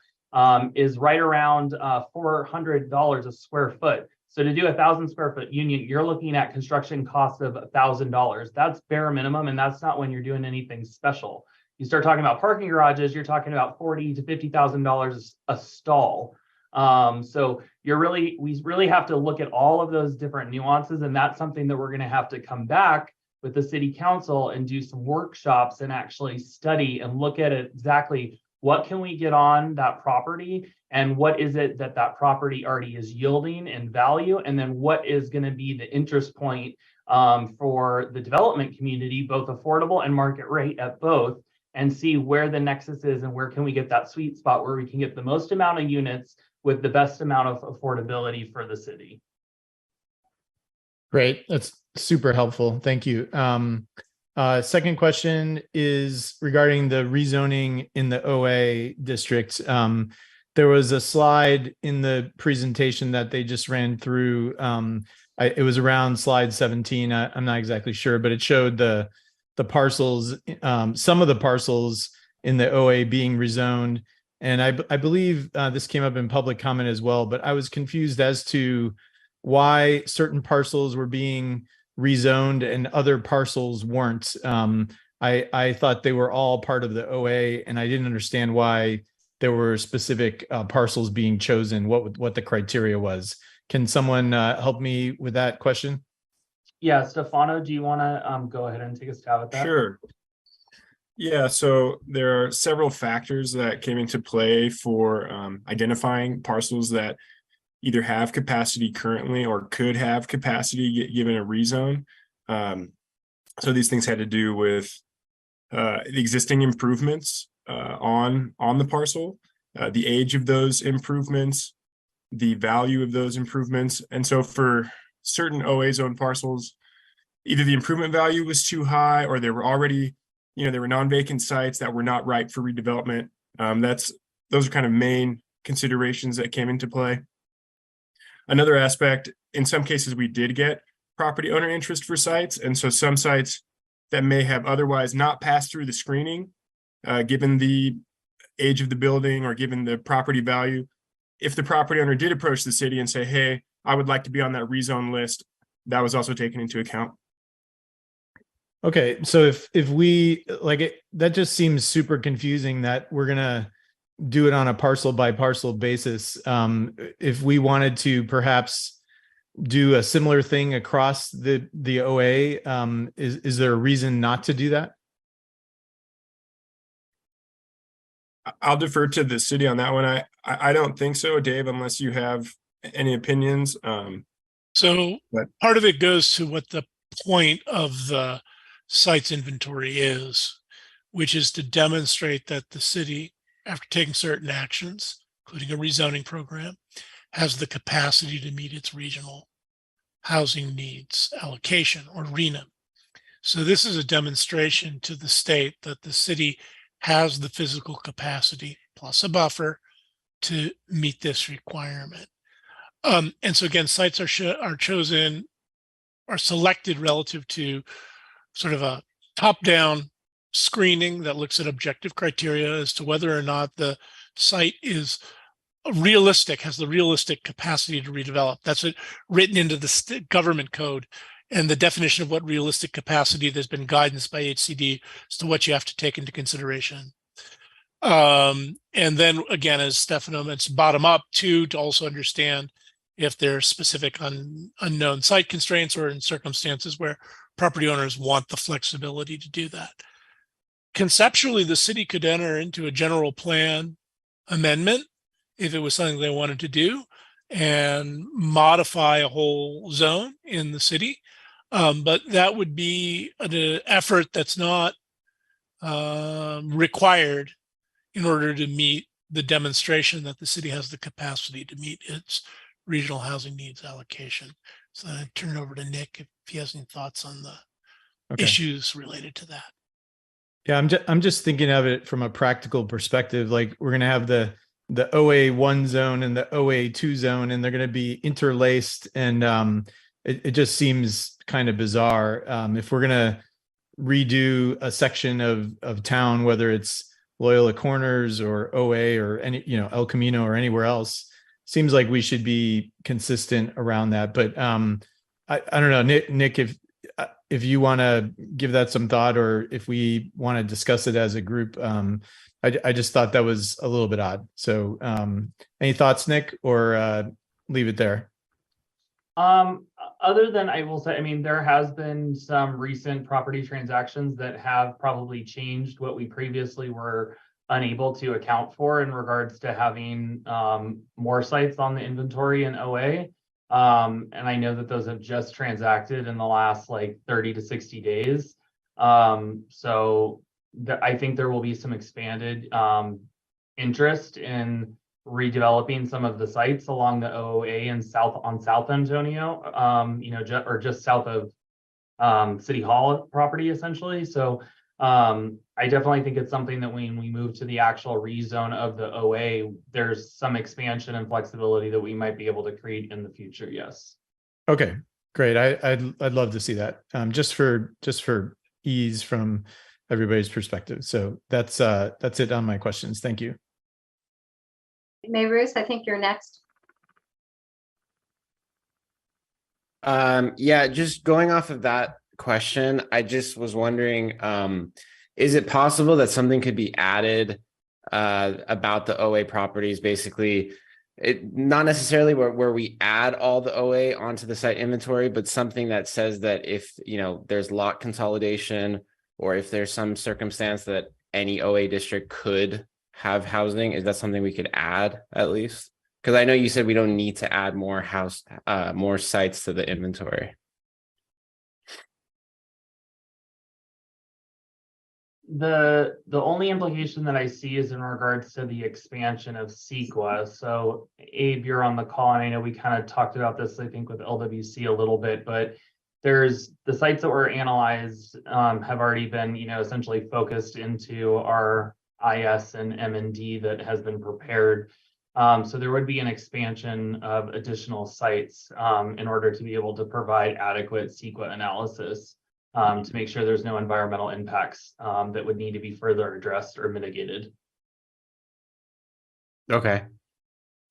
is right around $400 a square foot. So to do 1,000 square foot unit, you're looking at construction costs of $1,000. That's bare minimum, and that's not when you're doing anything special. You start talking about parking garages, you're talking about $40,000 to $50,000 a stall. So we really have to look at all of those different nuances, and that's something that we're going to have to come back with the city council and do some workshops and actually study and look at it exactly what can we get on that property and what is it that that property already is yielding in value, and then what is going to be the interest point for the development community, both affordable and market rate at both, and see where the nexus is and where can we get that sweet spot where we can get the most amount of units with the best amount of affordability for the city. Great. That's super helpful. Thank you. Second question is regarding the rezoning in the OA district. There was a slide in the presentation that they just ran through. It was around slide 17. I'm not exactly sure, but it showed the parcels, some of the parcels in the OA being rezoned. And I believe this came up in public comment as well, but I was confused as to why certain parcels were being rezoned and other parcels weren't. I thought they were all part of the OA, and I didn't understand why there were specific parcels being chosen, what the criteria was. Can someone help me with that question? Yeah, Stefano, do you want to go ahead and take a stab at that? Sure. Yeah, so there are several factors that came into play for identifying parcels that either have capacity currently or could have capacity given a rezone. So these things had to do with the existing improvements on the parcel, the age of those improvements, the value of those improvements. And so for certain OA zone parcels, either the improvement value was too high or they were already, there were non-vacant sites that were not ripe for redevelopment. Those are kind of main considerations that came into play. Another aspect, in some cases, we did get property owner interest for sites. And so some sites that may have otherwise not passed through the screening, given the age of the building or given the property value, if the property owner did approach the city and say, hey, I would like to be on that rezone list, that was also taken into account. Okay, so if we like it, that just seems super confusing that we're gonna do it on a parcel by parcel basis. If we wanted to perhaps do a similar thing across the OA, is there a reason not to do that? I'll defer to the city on that one. I don't think so, Dave, unless you have any opinions. So part of it goes to what the point of the site's inventory is, which is to demonstrate that the city, after taking certain actions, including a rezoning program, has the capacity to meet its regional housing needs allocation, or RENA. So this is a demonstration to the state that the city has the physical capacity plus a buffer to meet this requirement. And so again, sites are chosen, are selected relative to sort of a top-down screening that looks at objective criteria as to whether or not the site is realistic, has the realistic capacity to redevelop. That's written into the government code, and the definition of what realistic capacity, there's been guidance by HCD as to what you have to take into consideration. And then again, as Stefano mentioned, bottom up too, to also understand if there's specific unknown site constraints or in circumstances where property owners want the flexibility to do that. Conceptually, the city could enter into a general plan amendment if it was something they wanted to do and modify a whole zone in the city. But that would be an effort that's not required in order to meet the demonstration that the city has the capacity to meet its regional housing needs allocation. So I turn it over to Nick if he has any thoughts on the issues related to that. Yeah, I'm just thinking of it from a practical perspective. Like we're gonna have the OA1 zone and the OA2 zone, and they're gonna be interlaced, and it just seems kind of bizarre. If we're gonna redo a section of town, whether it's Loyola Corners or OA or any, El Camino or anywhere else, seems like we should be consistent around that. But I don't know, Nick, if you want to give that some thought, or if we want to discuss it as a group, I just thought that was a little bit odd. So any thoughts, Nick, or leave it there? Other than I will say, I mean, there has been some recent property transactions that have probably changed what we previously were unable to account for in regards to having more sites on the inventory in OA. And I know that those have just transacted in the last like 30 to 60 days. So I think there will be some expanded interest in redeveloping some of the sites along the OA and South Antonio, or just south of City Hall property, essentially. So I definitely think it's something that when we move to the actual rezone of the OA, there's some expansion and flexibility that we might be able to create in the future. Yes. Okay, great. I'd love to see that, just for ease from everybody's perspective. So that's it on my questions. Thank you. Mayrose, I think you're next. Yeah, just going off of that question, I just was wondering, is it possible that something could be added about the OA properties? Basically, not necessarily where we add all the OA onto the site inventory, but something that says that if there's lot consolidation, or if there's some circumstance that any OA district could have housing, is that something we could add at least? Because I know you said we don't need to add more more sites to the inventory. The only implication that I see is in regards to the expansion of CEQA. So Abe, you're on the call, and I know we kind of talked about this, I think, with LWC a little bit, but there's the sites that were analyzed have already been, essentially focused into our IS and M&D that has been prepared. So there would be an expansion of additional sites in order to be able to provide adequate CEQA analysis to make sure there's no environmental impacts that would need to be further addressed or mitigated. Okay.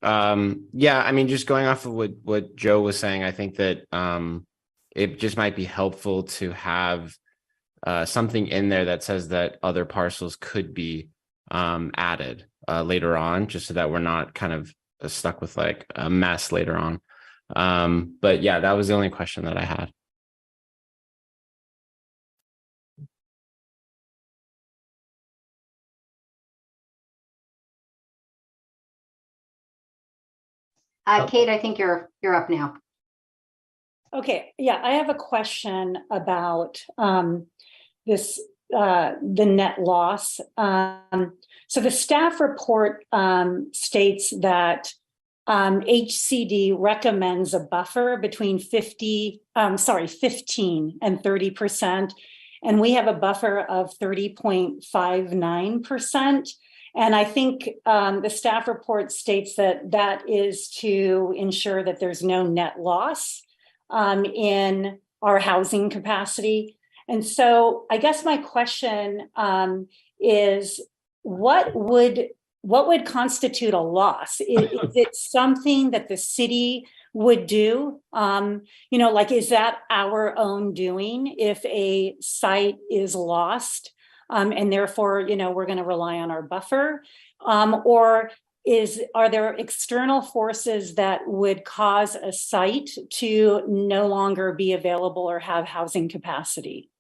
Yeah, I mean, just going off of what Joe was saying, I think that it just might be helpful to have something in there that says that other parcels could be added later on, just so that we're not kind of stuck with like a mess later on. But yeah, that was the only question that I had. Kate, I think you're up now. Okay, yeah, I have a question about this, the net loss. So the staff report states that HCD recommends a buffer between 15 and 30%, and we have a buffer of 30.59%. And I think the staff report states that that is to ensure that there's no net loss in our housing capacity. And so I guess my question is, what would constitute a loss? Is it something that the city would do? Like, is that our own doing if a site is lost? And therefore, we're going to rely on our buffer, or are there external forces that would cause a site to no longer be available or have housing capacity?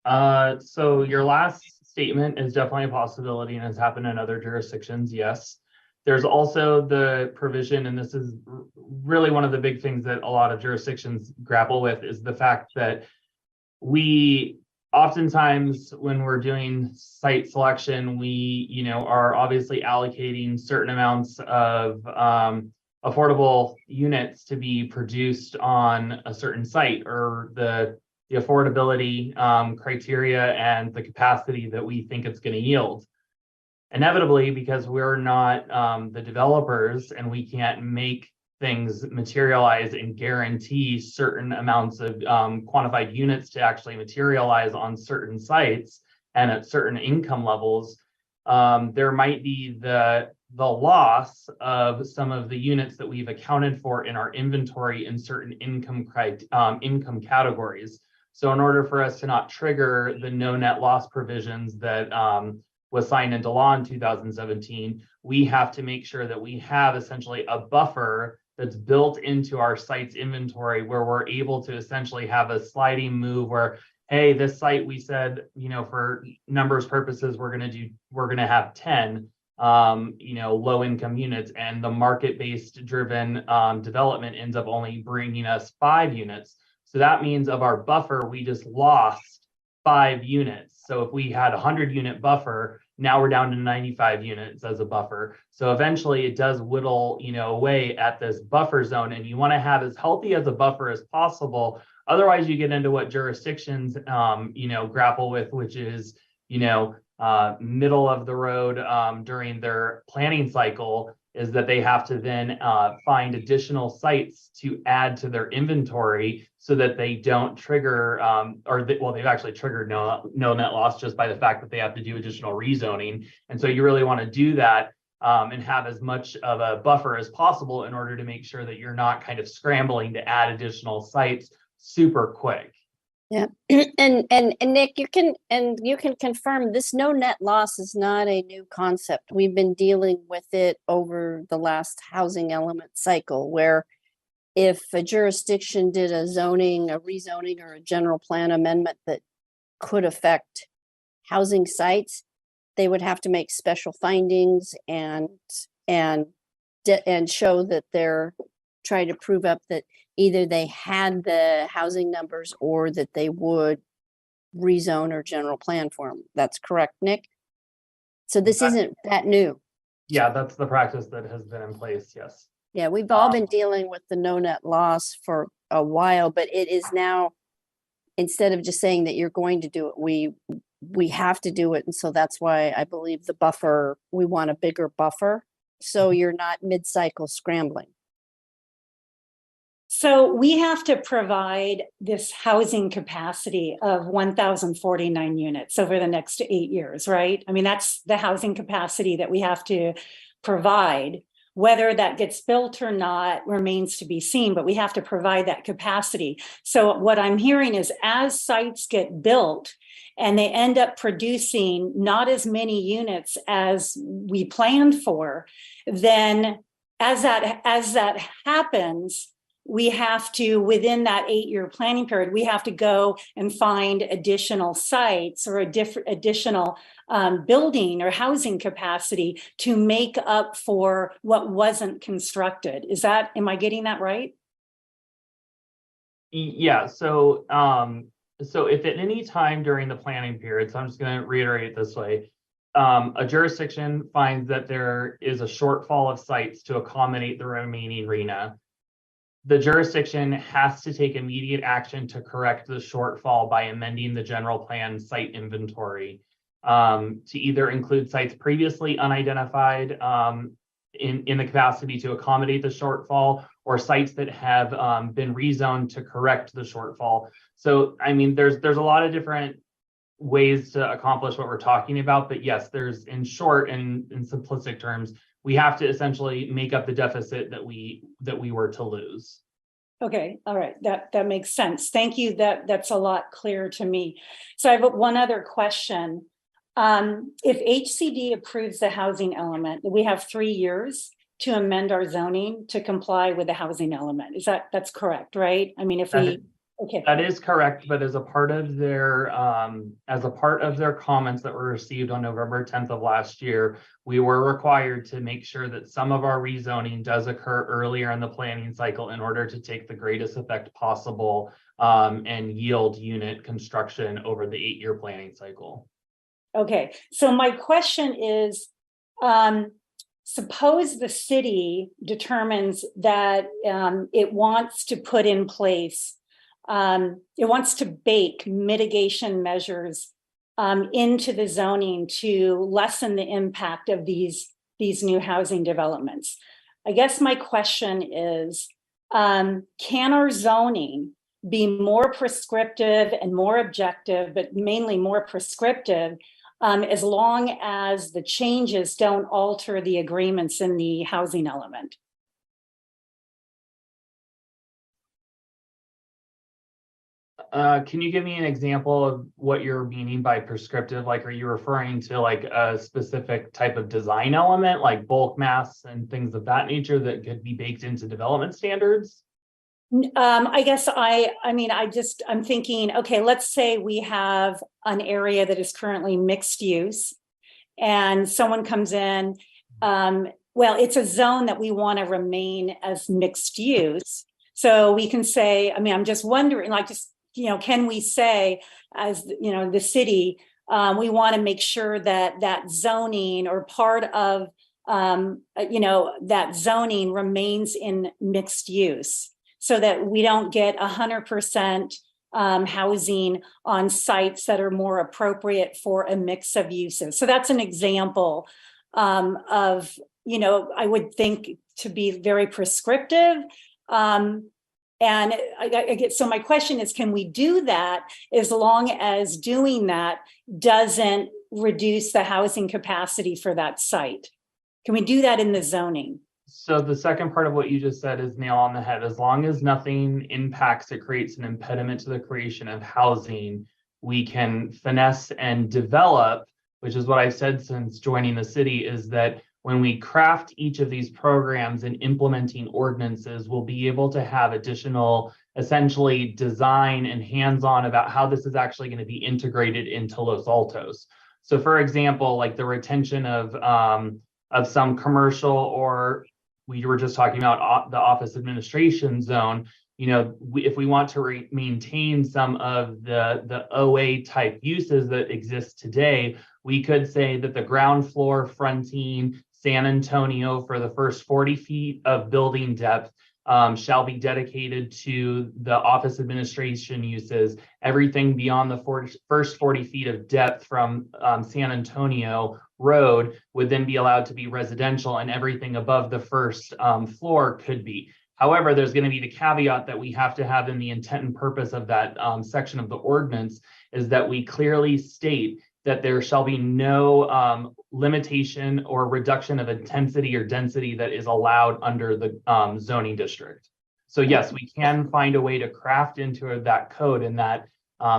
So your last statement is definitely a possibility and has happened in other jurisdictions. Yes. There's also the provision, and this is really one of the big things that a lot of jurisdictions grapple with, is the fact that we oftentimes, when we're doing site selection, we, are obviously allocating certain amounts of affordable units to be produced on a certain site, or the affordability criteria and the capacity that we think it's going to yield. Inevitably, because we're not the developers and we can't make things materialize and guarantee certain amounts of quantified units to actually materialize on certain sites and at certain income levels, there might be the loss of some of the units that we've accounted for in our inventory in certain income categories. So in order for us to not trigger the no net loss provisions that was signed into law in 2017, we have to make sure that we have essentially a buffer that's built into our site's inventory where we're able to essentially have a sliding move where, hey, this site we said, for numbers purposes, we're going to have 10, low income units, and the market-based driven development ends up only bringing us 5 units. So that means of our buffer, we just lost 5 units. So if we had a 100-unit buffer, now we're down to 95 units as a buffer. So eventually it does whittle, away at this buffer zone, and you want to have as healthy as a buffer as possible. Otherwise, you get into what jurisdictions, grapple with, which is, middle of the road during their planning cycle, is that they have to then find additional sites to add to their inventory so that they don't trigger, they've actually triggered no net loss just by the fact that they have to do additional rezoning. And so you really want to do that and have as much of a buffer as possible in order to make sure that you're not kind of scrambling to add additional sites super quick. Yeah. And Nick, you can confirm this no net loss is not a new concept. We've been dealing with it over the last housing element cycle, where if a jurisdiction did a rezoning or a general plan amendment that could affect housing sites, they would have to make special findings and show that they're trying to prove up that either they had the housing numbers or that they would rezone or general plan for them. That's correct, Nick? So this isn't that new. Yeah, that's the practice that has been in place, yes. Yeah, we've all been dealing with the no net loss for a while, but it is now, instead of just saying that you're going to do it, we have to do it. And so that's why I believe the buffer, we want a bigger buffer, so you're not mid-cycle scrambling. So we have to provide this housing capacity of 1,049 units over the next 8 years, right? I mean, that's the housing capacity that we have to provide. Whether that gets built or not remains to be seen, but we have to provide that capacity. So what I'm hearing is as sites get built and they end up producing not as many units as we planned for, then as that happens, we have to, within that 8-year planning period, we have to go and find additional sites or additional building or housing capacity to make up for what wasn't constructed. Am I getting that right? Yeah, so if at any time during the planning period, so I'm just going to reiterate it this way, a jurisdiction finds that there is a shortfall of sites to accommodate the remaining RHNA, the jurisdiction has to take immediate action to correct the shortfall by amending the general plan site inventory to either include sites previously unidentified in the capacity to accommodate the shortfall, or sites that have been rezoned to correct the shortfall. So, I mean, there's a lot of different ways to accomplish what we're talking about, but yes, there's, in short and in simplistic terms, we have to essentially make up the deficit that we were to lose. Okay, all right, that makes sense. Thank you. That's a lot clearer to me. So I have one other question. If HCD approves the housing element, we have 3 years to amend our zoning to comply with the housing element. That's correct, right? I mean, okay. That is correct, but as a part of their comments that were received on November 10th of last year, we were required to make sure that some of our rezoning does occur earlier in the planning cycle in order to take the greatest effect possible and yield unit construction over the 8-year planning cycle. Okay, so my question is, suppose the city determines that it wants to put in place, it wants to bake mitigation measures into the zoning to lessen the impact of these new housing developments. I guess my question is, can our zoning be more prescriptive and more objective, but mainly more prescriptive, as long as the changes don't alter the agreements in the housing element? Can you give me an example of what you're meaning by prescriptive? Like, are you referring to like a specific type of design element, like bulk mass and things of that nature that could be baked into development standards? I guess I'm thinking, okay, let's say we have an area that is currently mixed use and someone comes in, well, it's a zone that we want to remain as mixed use. So we can say, I'm just wondering, like, can we say as, the city, we want to make sure that that zoning or part of, that zoning remains in mixed use so that we don't get 100% housing on sites that are more appropriate for a mix of uses. So that's an example of, I would think to be very prescriptive. And I get, so my question is, can we do that as long as doing that doesn't reduce the housing capacity for that site? Can we do that in the zoning? So the second part of what you just said is nail on the head. As long as nothing impacts or creates an impediment to the creation of housing, we can finesse and develop, which is what I've said since joining the city, is that when we craft each of these programs and implementing ordinances, we'll be able to have additional, essentially, design and hands-on about how this is actually going to be integrated into Los Altos. So for example, like the retention of some commercial, or we were just talking about the office administration zone, if we want to maintain some of the OA type uses that exist today, we could say that the ground floor fronting San Antonio for the first 40 feet of building depth shall be dedicated to the office administration uses. Everything beyond the first 40 feet of depth from San Antonio Road would then be allowed to be residential, and everything above the first floor could be. However, there's going to be the caveat that we have to have in the intent and purpose of that section of the ordinance is that we clearly state that there shall be no limitation or reduction of intensity or density that is allowed under the zoning district. So yes, we can find a way to craft into that code in that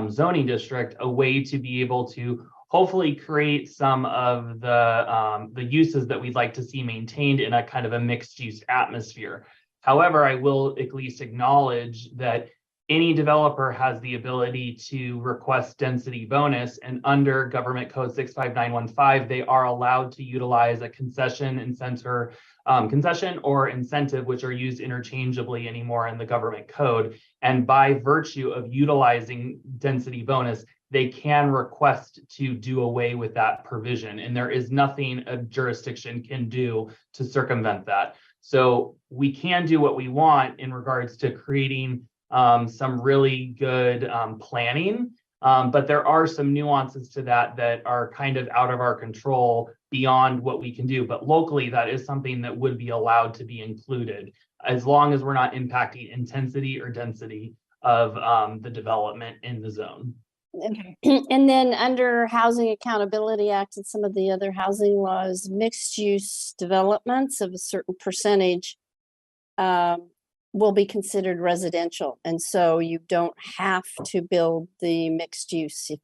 zoning district a way to be able to hopefully create some of the uses that we'd like to see maintained in a kind of a mixed use atmosphere. However, I will at least acknowledge that any developer has the ability to request density bonus, and under Government Code 65915, they are allowed to utilize a concession or incentive, which are used interchangeably anymore in the government code. And by virtue of utilizing density bonus, they can request to do away with that provision. And there is nothing a jurisdiction can do to circumvent that. So we can do what we want in regards to creating some really good planning, but there are some nuances to that are kind of out of our control beyond what we can do. But locally, that is something that would be allowed to be included as long as we're not impacting intensity or density of the development in the zone. Okay. And then under Housing Accountability Act and some of the other housing laws, mixed use developments of a certain percentage will be considered residential. And so you don't have to build the mixed use if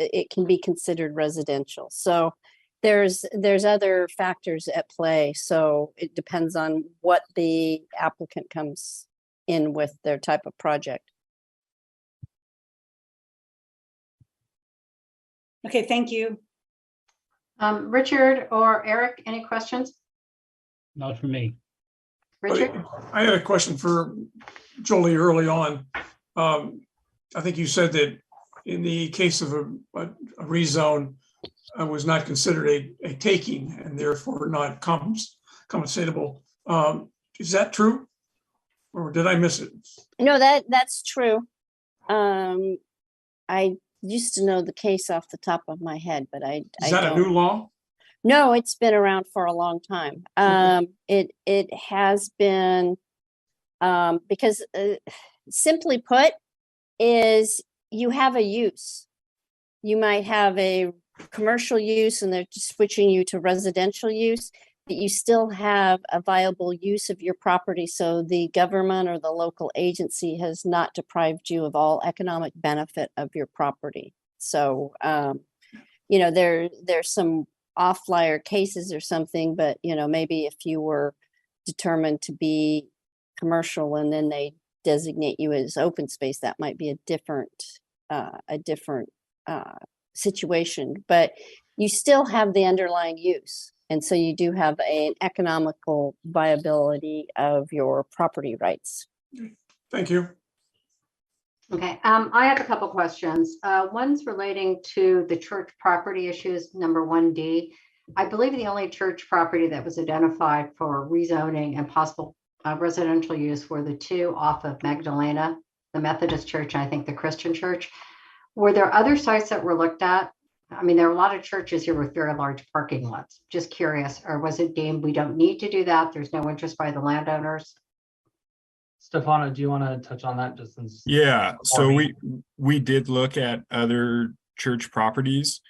it can be considered residential. So there's other factors at play. So it depends on what the applicant comes in with their type of project. Okay, thank you. Richard or Eric, any questions? Not for me. Richard? I had a question for Jolie early on. I think you said that in the case of a rezone was not considered a taking and therefore not compensatable. Is that true? Or did I miss it? No, that's true. I used to know the case off the top of my head, but Is that a new law? No, it's been around for a long time. It has been, because simply put, is you have a use. You might have a commercial use and they're just switching you to residential use, but you still have a viable use of your property. So the government or the local agency has not deprived you of all economic benefit of your property. So, you know, there's some off-flyer cases or something, but you know, maybe if you were determined to be commercial and then they designate you as open space, that might be a different situation, but you still have the underlying use. And so you do have an economical viability of your property rights. Thank you. Okay, I have a couple questions. One's relating to the church property issues, number 1D. I believe the only church property that was identified for rezoning and possible residential use were the two off of Magdalena, the Methodist Church, and I think the Christian Church. Were there other sites that were looked at? I mean, there are a lot of churches here with very large parking lots. Just curious, or was it deemed we don't need to do that? There's no interest by the landowners? Stefano, do you want to touch on that just since? Yeah, so Before we did look at other church properties.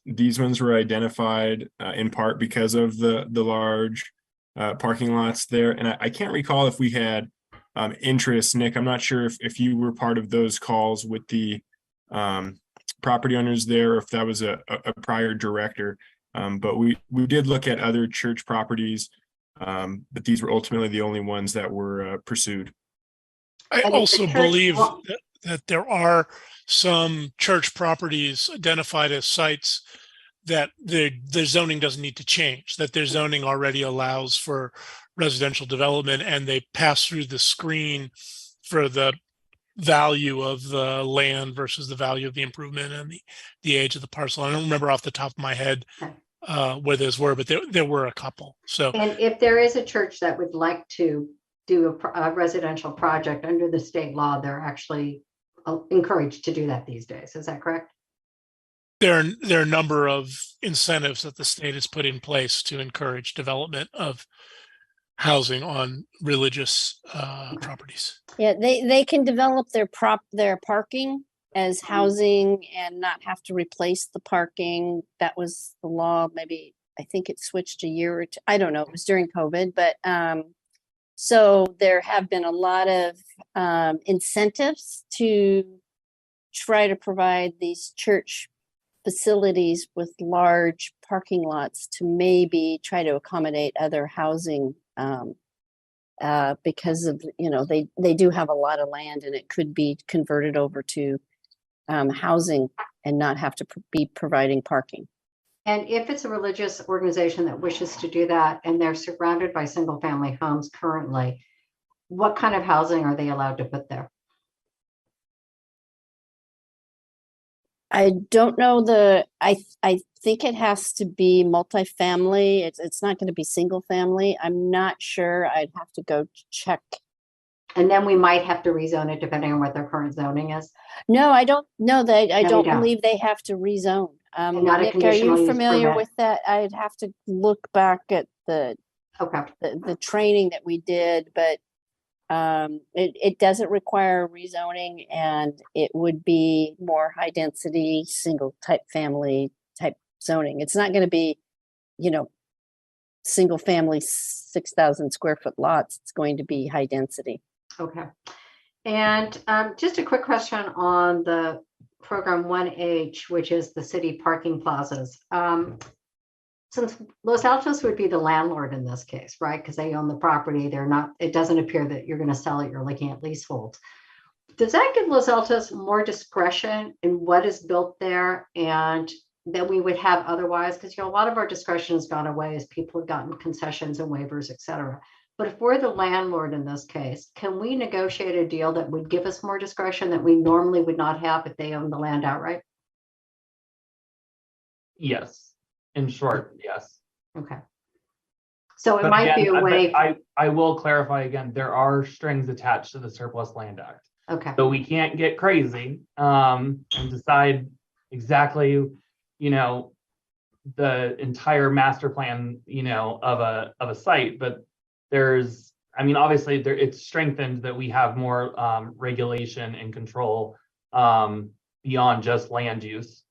These ones were identified in part because of the large parking lots there. And I can't recall if we had interest. Nick, I'm not sure if you were part of those calls with the property owners there, or if that was a prior director. But we did look at other church properties. But these were ultimately the only ones that were pursued. I And also the church- believe well- that there are some church properties identified as sites that the zoning doesn't need to change, that their zoning already allows for residential development, and they pass through the screen for the value of the land versus the value of the improvement and the age of the parcel. I don't remember off the top of my head where those were, but there were a couple. So, And if there is a church that would like to do a residential project under the state law, they're actually encouraged to do that these days. Is that correct? there are a number of incentives that the state has put in place to encourage development of housing on religious properties. Yeah, they can develop their parking as housing and not have to replace the parking. That was the law. Maybe I think it switched a year or two. I don't know. It was during COVID, but so there have been a lot of incentives to try to provide these church facilities with large parking lots to maybe try to accommodate other housing because of, you know, they do have a lot of land and it could be converted over to housing and not have to be providing parking. And if it's a religious organization that wishes to do that and they're surrounded by single family homes currently, what kind of housing are they allowed to put there? I don't know I think it has to be multifamily. It's not going to be single family. I'm not sure. I'd have to go check. And then we might have to rezone it depending on what their current zoning is. No, I don't know that. I No, you don't don't. believe they have to rezone. And not a Nick, are conditional you use familiar permit. with that? I'd have to look back at the Okay. the training that we did, but it doesn't require rezoning, and it would be more high density, single type family type zoning. It's not going to be, you know, single family 6,000 square foot lots. It's going to be high density. Okay. And just a quick question on the program 1H, which is the city parking plazas. Since Los Altos would be the landlord in this case, right? Because they own the property, they're not, it doesn't appear that you're going to sell it, you're looking at leaseholds. Does that give Los Altos more discretion in what is built there and that we would have otherwise? Because, you know, a lot of our discretion has gone away as people have gotten concessions and waivers, et cetera. But if we're the landlord in this case, can we negotiate a deal that would give us more discretion that we normally would not have if they own the land outright? Yes. In short, yes. Okay. So it But might be again, a way. I will clarify again, there are strings attached to the Surplus Land Act. Okay. So we can't get crazy and decide exactly, you know, the entire master plan, of a site, but there's, I mean, obviously it's strengthened that we have more regulation and control beyond just land use.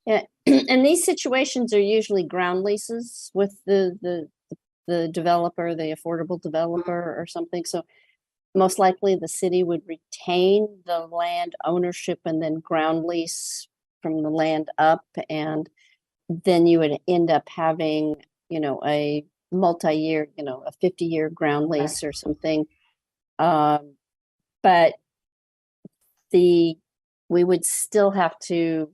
Yeah, and these situations are usually ground leases with the developer, the affordable developer or something. So most likely the city would retain the land ownership and then ground lease from the land up, and then you would end up having, a multi-year, a 50-year ground lease or something. But we would still have to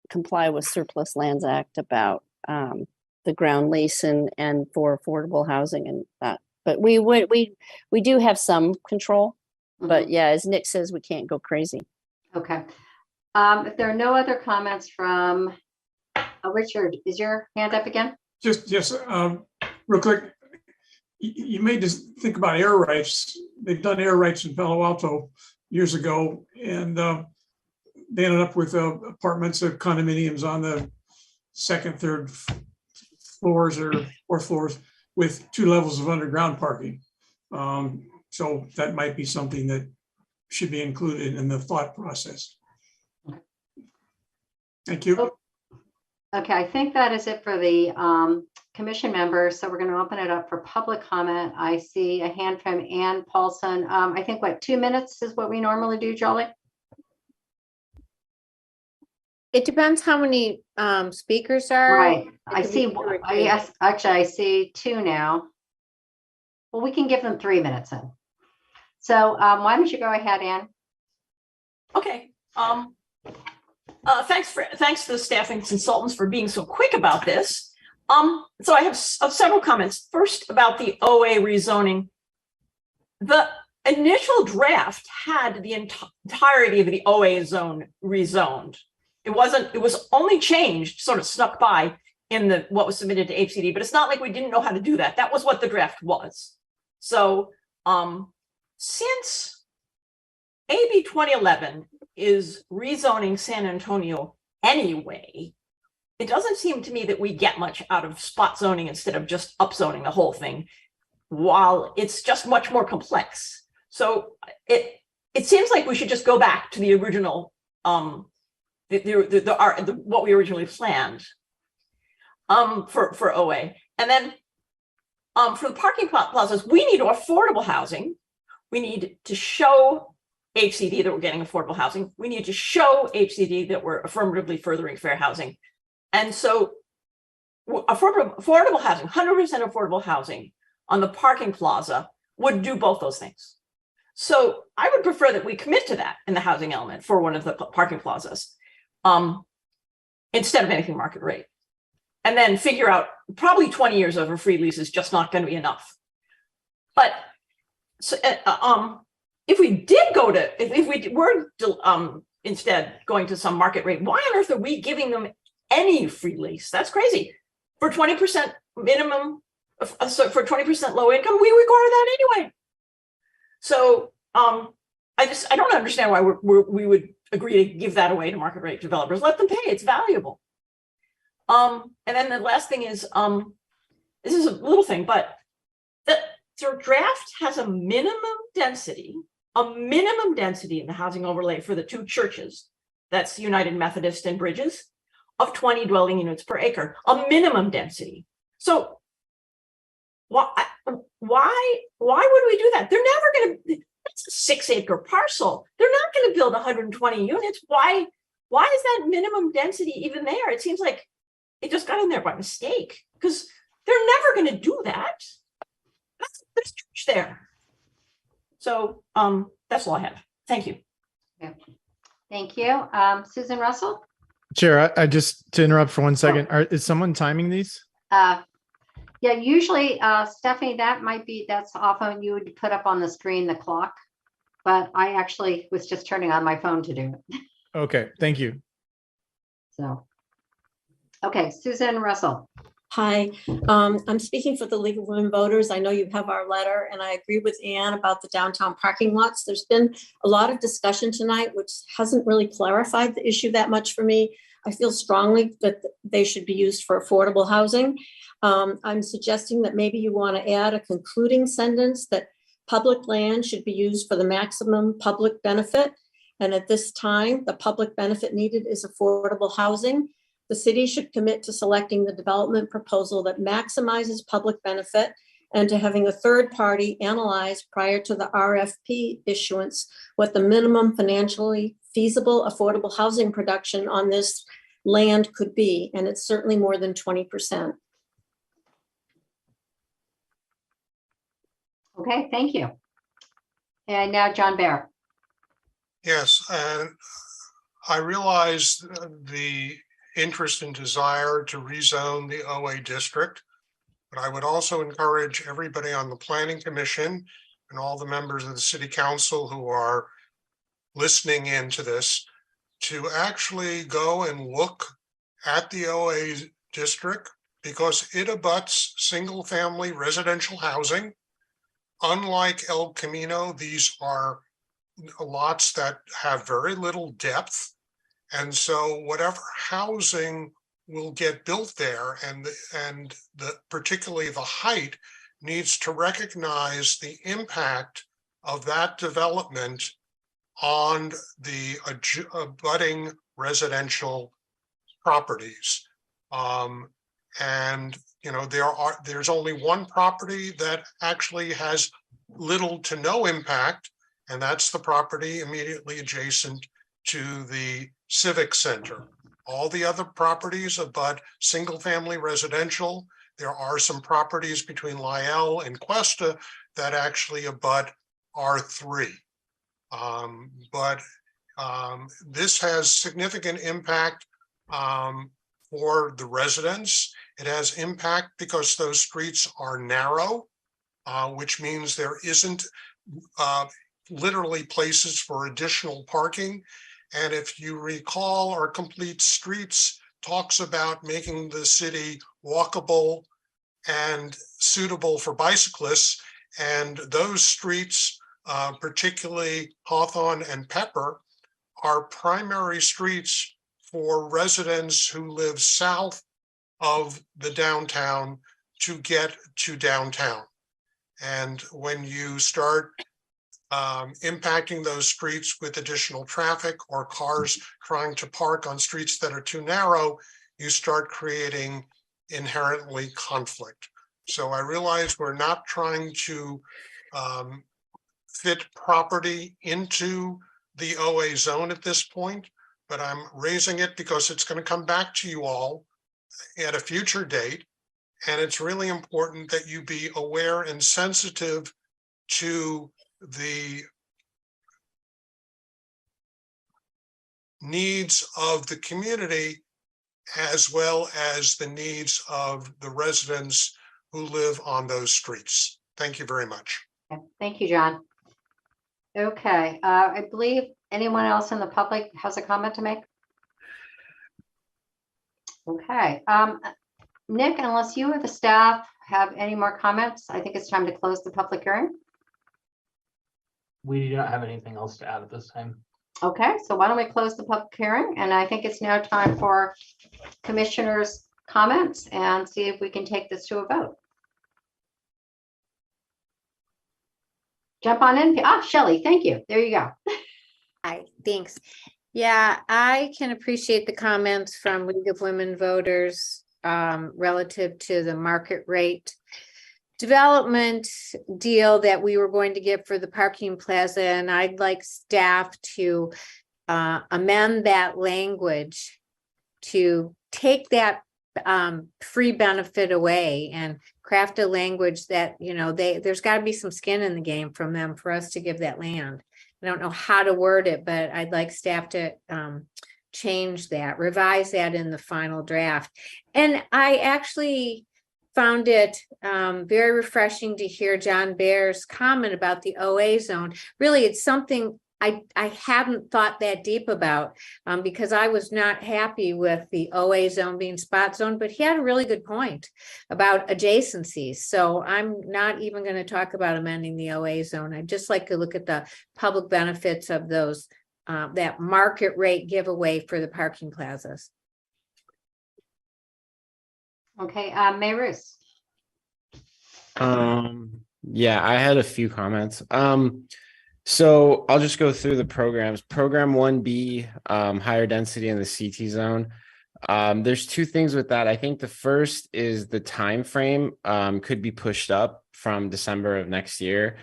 comply with Surplus Lands Act about the ground lease and for affordable housing and that. But we do have some control. But yeah, as Nick says, we can't go crazy. Okay. If there are no other comments from Richard, is your hand up again? Yes, real quick. You made us think about air rights. They've done air rights in Palo Alto years ago, and they ended up with apartments or condominiums on the second, third floors or fourth floors with 2 levels of underground parking. So that might be something that should be included in the thought process. Thank you. Okay, I think that is it for the commission members. So we're going to open it up for public comment. I see a hand from Ann Paulson. I think 2 minutes is what we normally do, Jolie? It depends how many speakers are. Right. I see 2 now. Well, we can give them 3 minutes then. So why don't you go ahead, Ann? Okay. Thanks to the staff and consultants for being so quick about this. So I have several comments. First, about the OA rezoning. The initial draft had the entirety of the OA zone rezoned. It was only changed, sort of snuck by in what was submitted to HCD, but it's not like we didn't know how to do that. That was what the draft was. So since AB 2011 is rezoning San Antonio anyway, it doesn't seem to me that we get much out of spot zoning instead of just upzoning the whole thing, while it's just much more complex. So it seems like we should just go back to the original, what we originally planned for OA. And then for the parking plazas, we need affordable housing. We need to show HCD that we're getting affordable housing. We need to show HCD that we're affirmatively furthering fair housing. And so affordable housing, 100% affordable housing on the parking plaza would do both those things. So I would prefer that we commit to that in the housing element for one of the parking plazas instead of anything market rate. And then figure out probably 20 years of a free lease is just not going to be enough. But so, if we were instead going to some market rate, why on earth are we giving them any free lease? That's crazy. For 20% minimum, so for 20% low income, we require that anyway. So I don't understand why we would agree to give that away to market rate developers. Let them pay. It's valuable. And then the last thing is, this is a little thing, but the draft has a minimum density in the housing overlay for the 2 churches, that's United Methodist and Bridges, of 20 dwelling units per acre, a minimum density. So why would we do that? They're never going to, that's a 6-acre parcel. They're not going to build 120 units. Why is that minimum density even there? It seems like it just got in there by mistake, because they're never going to do that. There's church there. So that's all I have. Thank you. Yeah. Thank you. Susan Russell? Chair, I just, to interrupt for 1 second, is someone timing these? Yeah, usually, Stephanie, that's often you would put up on the screen the clock, but I actually was just turning on my phone to do it. Okay, thank you. So, okay, Susan Russell. Hi, I'm speaking for the League of Women Voters. I know you have our letter, and I agree with Ann about the downtown parking lots. There's been a lot of discussion tonight, which hasn't really clarified the issue that much for me. I feel strongly that they should be used for affordable housing. I'm suggesting that maybe you want to add a concluding sentence that public land should be used for the maximum public benefit. And at this time, the public benefit needed is affordable housing. The city should commit to selecting the development proposal that maximizes public benefit and to having a third party analyze prior to the RFP issuance what the minimum financially feasible affordable housing production on this land could be. And it's certainly more than 20%. Okay, thank you. And now John Bear. Yes, and I realize the interest and desire to rezone the OA district, but I would also encourage everybody on the Planning Commission and all the members of the City Council who are listening into this to actually go and look at the OA district, because it abuts single-family residential housing. Unlike El Camino, these are lots that have very little depth. And so whatever housing will get built there, and particularly the height, needs to recognize the impact of that development on the abutting residential properties. And you know, there's only one property that actually has little to no impact, and that's the property immediately adjacent to the Civic Center. All the other properties abut single-family residential. There are some properties between Lyell and Cuesta that actually abut R3. But this has significant impact for the residents. It has impact because those streets are narrow, which means there isn't literally places for additional parking. And if you recall, our Complete Streets talks about making the city walkable and suitable for bicyclists. And those streets, particularly Hawthorne and Pepper, are primary streets for residents who live south of the downtown to get to downtown. And when you start impacting those streets with additional traffic or cars trying to park on streets that are too narrow, you start creating inherently conflict. So I realize we're not trying to fit property into the OA zone at this point, but I'm raising it because it's going to come back to you all at a future date. And it's really important that you be aware and sensitive to the needs of the community as well as the needs of the residents who live on those streets. Thank you very much. Thank you, John. Okay, I believe anyone else in the public has a comment to make? Okay, Nick, unless you or the staff have any more comments, I think it's time to close the public hearing. We do not have anything else to add at this time. Okay, so why don't we close the public hearing? And I think it's now time for commissioners' comments and see if we can take this to a vote. Jump on in. Shelley, thank you. There you go. Hi, thanks. Yeah, I can appreciate the comments from League of Women Voters relative to the market rate development deal that we were going to give for the parking plaza. And I'd like staff to amend that language to take that free benefit away and craft a language that, you know, there's got to be some skin in the game from them for us to give that land. I don't know how to word it, but I'd like staff to change that, revise that in the final draft. And I actually found it very refreshing to hear John Bear's comment about the OA zone. Really, it's something I hadn't thought that deep about because I was not happy with the OA zone being spot zone, but he had a really good point about adjacencies. So I'm not even going to talk about amending the OA zone. I'd just like to look at the public benefits of those, that market rate giveaway for the parking plazas. Okay, Mayrus. Yeah, I had a few comments. So I'll just go through the programs. Program 1B, higher density in the CT zone. There's two things with that. I think the first is the time frame could be pushed up from December of next year,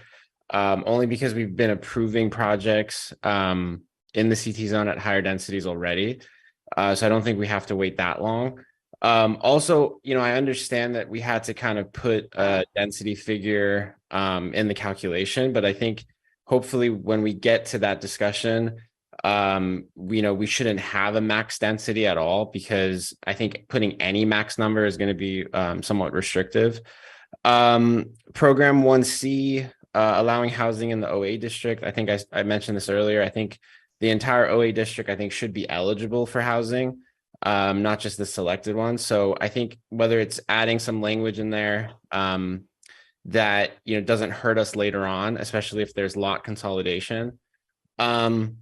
only because we've been approving projects in the CT zone at higher densities already. So I don't think we have to wait that long. Also, I understand that we had to kind of put a density figure in the calculation, but I think hopefully when we get to that discussion, we shouldn't have a max density at all, because I think putting any max number is going to be somewhat restrictive. Program 1C, allowing housing in the OA district. I think I mentioned this earlier. I think the entire OA district, I think, should be eligible for housing, not just the selected ones. So I think whether it's adding some language in there that doesn't hurt us later on, especially if there's lot consolidation. Program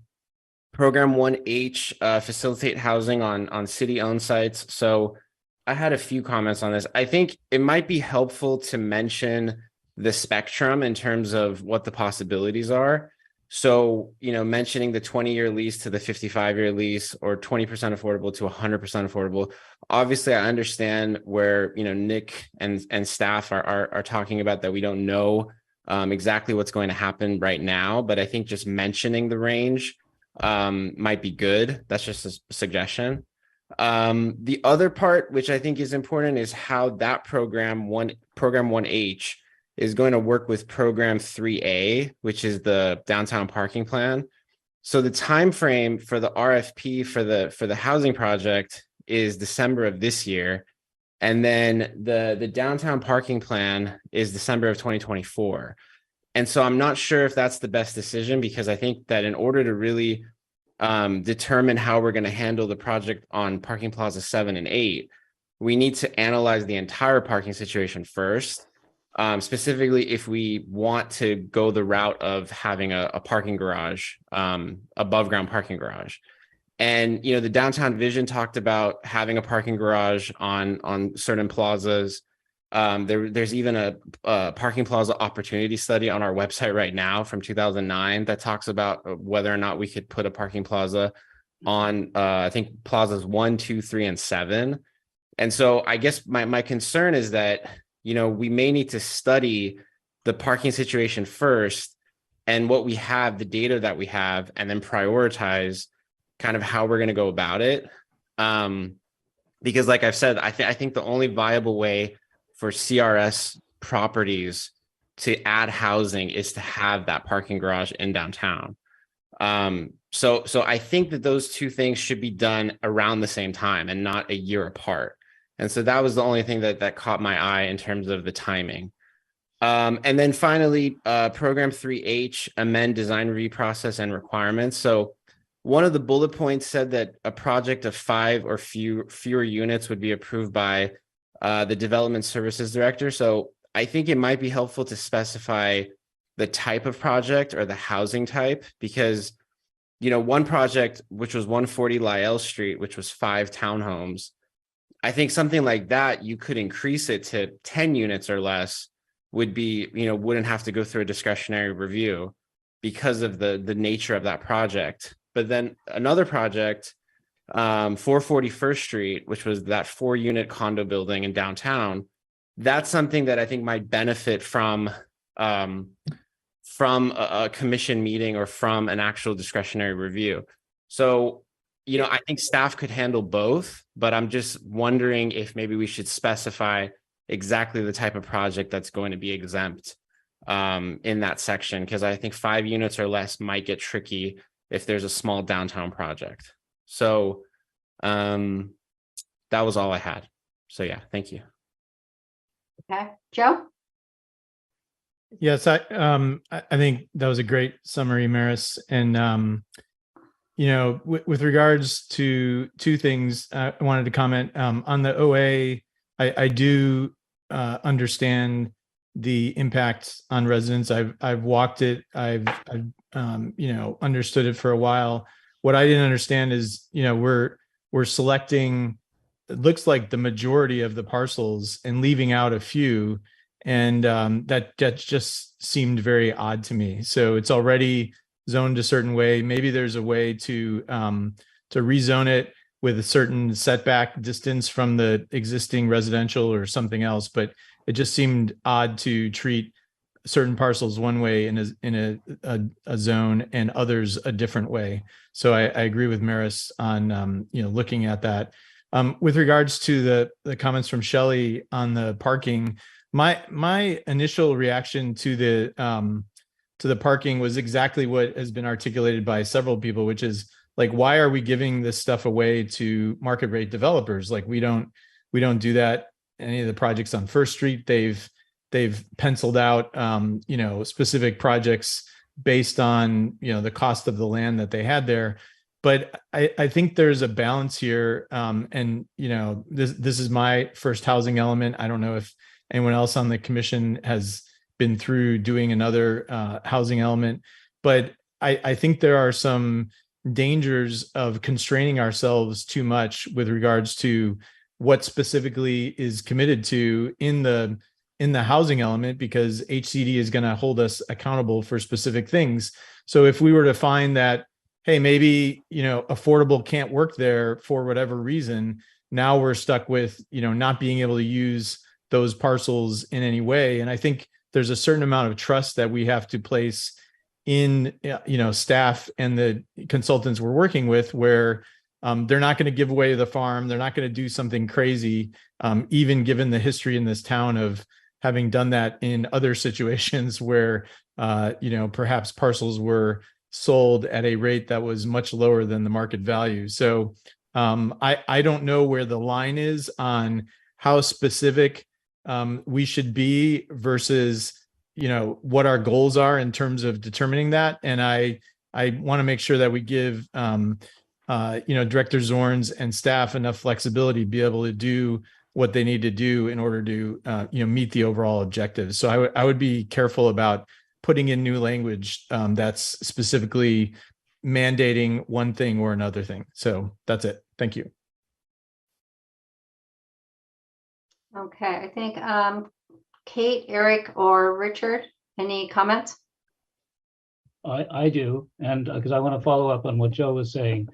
1H, facilitate housing on city-owned sites. So I had a few comments on this. I think it might be helpful to mention the spectrum in terms of what the possibilities are. So, mentioning the 20-year lease to the 55-year lease, or 20% affordable to 100% affordable. Obviously, I understand where, Nick and staff are talking about that we don't know exactly what's going to happen right now, but I think just mentioning the range might be good. That's just a suggestion. The other part, which I think is important, is how that program 1H is going to work with program 3A, which is the downtown parking plan. So the time frame for the RFP for the housing project is December of this year, and then the downtown parking plan is December of 2024. And so I'm not sure if that's the best decision, because I think that in order to really determine how we're going to handle the project on Parking Plaza 7 and 8, we need to analyze the entire parking situation first. Specifically, if we want to go the route of having a parking garage, above ground parking garage. And, the downtown vision talked about having a parking garage on certain plazas. There's even a parking plaza opportunity study on our website right now from 2009 that talks about whether or not we could put a parking plaza on, I think, plazas 1, 2, 3, and 7. And so I guess my concern is that, we may need to study the parking situation first and what we have, the data that we have, and then prioritize kind of how we're going to go about it. Because like I've said, I think the only viable way for CRS properties to add housing is to have that parking garage in downtown. So I think that those two things should be done around the same time and not a year apart. And so that was the only thing that caught my eye in terms of the timing. And then finally, program 3H, amend design review process and requirements. So one of the bullet points said that a project of 5 or fewer units would be approved by the development services director. So I think it might be helpful to specify the type of project or the housing type, because, one project, which was 140 Lyell Street, which was 5 townhomes, I think something like that, you could increase it to 10 units or less, would be, wouldn't have to go through a discretionary review because of the nature of that project. But then another project, 441st Street, which was that 4-unit condo building in downtown, that's something that I think might benefit from a commission meeting or from an actual discretionary review. So, I think staff could handle both, but I'm just wondering if maybe we should specify exactly the type of project that's going to be exempt in that section, because I think 5 units or less might get tricky if there's a small downtown project. So that was all I had. So yeah, thank you. Okay, Joe? Yes, I think that was a great summary, Maris. And with regards to two things, I wanted to comment on the OA. I do understand the impact on residents. I've walked it. I've understood it for a while. What I didn't understand is, we're selecting it looks like the majority of the parcels and leaving out a few. And that just seemed very odd to me. So it's already zoned a certain way. Maybe there's a way to rezone it with a certain setback distance from the existing residential or something else. But it just seemed odd to treat certain parcels one way in a zone and others a different way. So I agree with Maris on looking at that. With regards to the comments from Shelley on the parking, my initial reaction to the parking was exactly what has been articulated by several people, which is like, why are we giving this stuff away to market rate developers? Like we don't do that. Any of the projects on First Street, they've penciled out specific projects based on the cost of the land that they had there. But I think there's a balance here, and this is my first housing element. I don't know if anyone else on the commission has been through doing another housing element, but I think there are some dangers of constraining ourselves too much with regards to what specifically is committed to in the housing element, because HCD is going to hold us accountable for specific things. So if we were to find that, hey, maybe affordable can't work there for whatever reason, now we're stuck with not being able to use those parcels in any way. And I think there's a certain amount of trust that we have to place in staff and the consultants we're working with, where they're not going to give away the farm, they're not going to do something crazy, even given the history in this town of having done that in other situations where perhaps parcels were sold at a rate that was much lower than the market value. So I don't know where the line is on how specific we should be versus what our goals are in terms of determining that. And I want to make sure that we give Director Zorns and staff enough flexibility to be able to do what they need to do in order to meet the overall objectives. So I would be careful about putting in new language that's specifically mandating one thing or another thing. So that's it. Thank you. Okay, I think Kate, Eric, or Richard, any comments? I do, and because I want to follow up on what Joe was saying.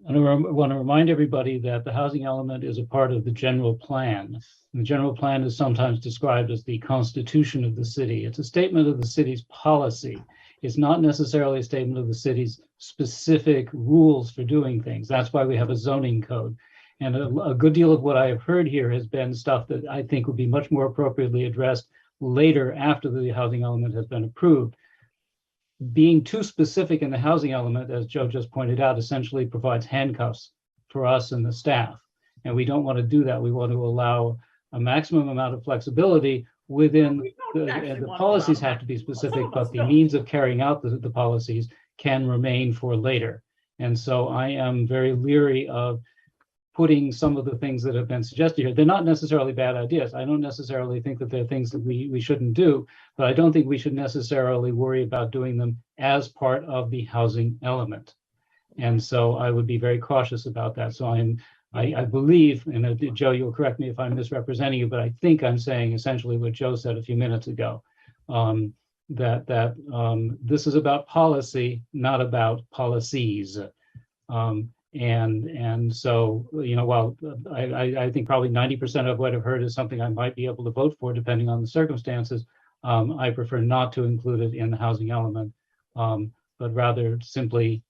I want to remind everybody that the housing element is a part of the general plan. The general plan is sometimes described as the constitution of the city. It's a statement of the city's policy. It's not necessarily a statement of the city's specific rules for doing things. That's why we have a zoning code. And a good deal of what I have heard here has been stuff that I think would be much more appropriately addressed later after the housing element has been approved. Being too specific in the housing element, as Joe just pointed out, essentially provides handcuffs for us and the staff. And we don't want to do that. We want to allow a maximum amount of flexibility within the policies have to be specific, but the means of carrying out the policies can remain for later. And so I am very leery of putting some of the things that have been suggested here. They're not necessarily bad ideas. I don't necessarily think that they're things that we shouldn't do, but I don't think we should necessarily worry about doing them as part of the housing element. And so I would be very cautious about that. So I believe, and Joe, you'll correct me if I'm misrepresenting you, but I think I'm saying essentially what Joe said a few minutes ago, that this is about policy, not about policies. And so, while I think probably 90% of what I've heard is something I might be able to vote for, depending on the circumstances, I prefer not to include it in the housing element, but rather simply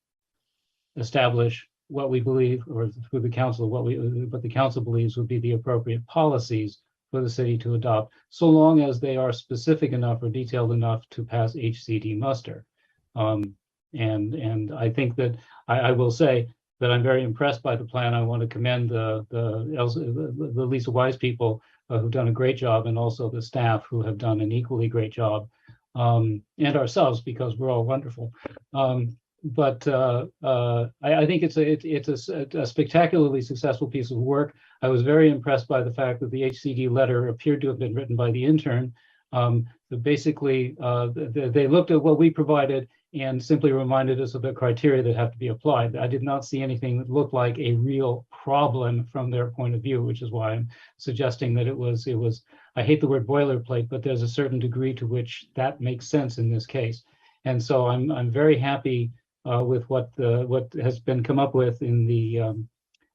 establish what we believe, or through the council, what the council believes would be the appropriate policies for the city to adopt, so long as they are specific enough or detailed enough to pass HCD muster. And I think that I will say that I'm very impressed by the plan. I want to commend the Lisa Wise people who've done a great job, and also the staff who have done an equally great job, and ourselves, because we're all wonderful. But I think it's a spectacularly successful piece of work. I was very impressed by the fact that the HCD letter appeared to have been written by the intern. Basically, they looked at what we provided and simply reminded us of the criteria that have to be applied. I did not see anything that looked like a real problem from their point of view, which is why I'm suggesting that it was, I hate the word boilerplate, but there's a certain degree to which that makes sense in this case. And so I'm very happy with what has been come up with in the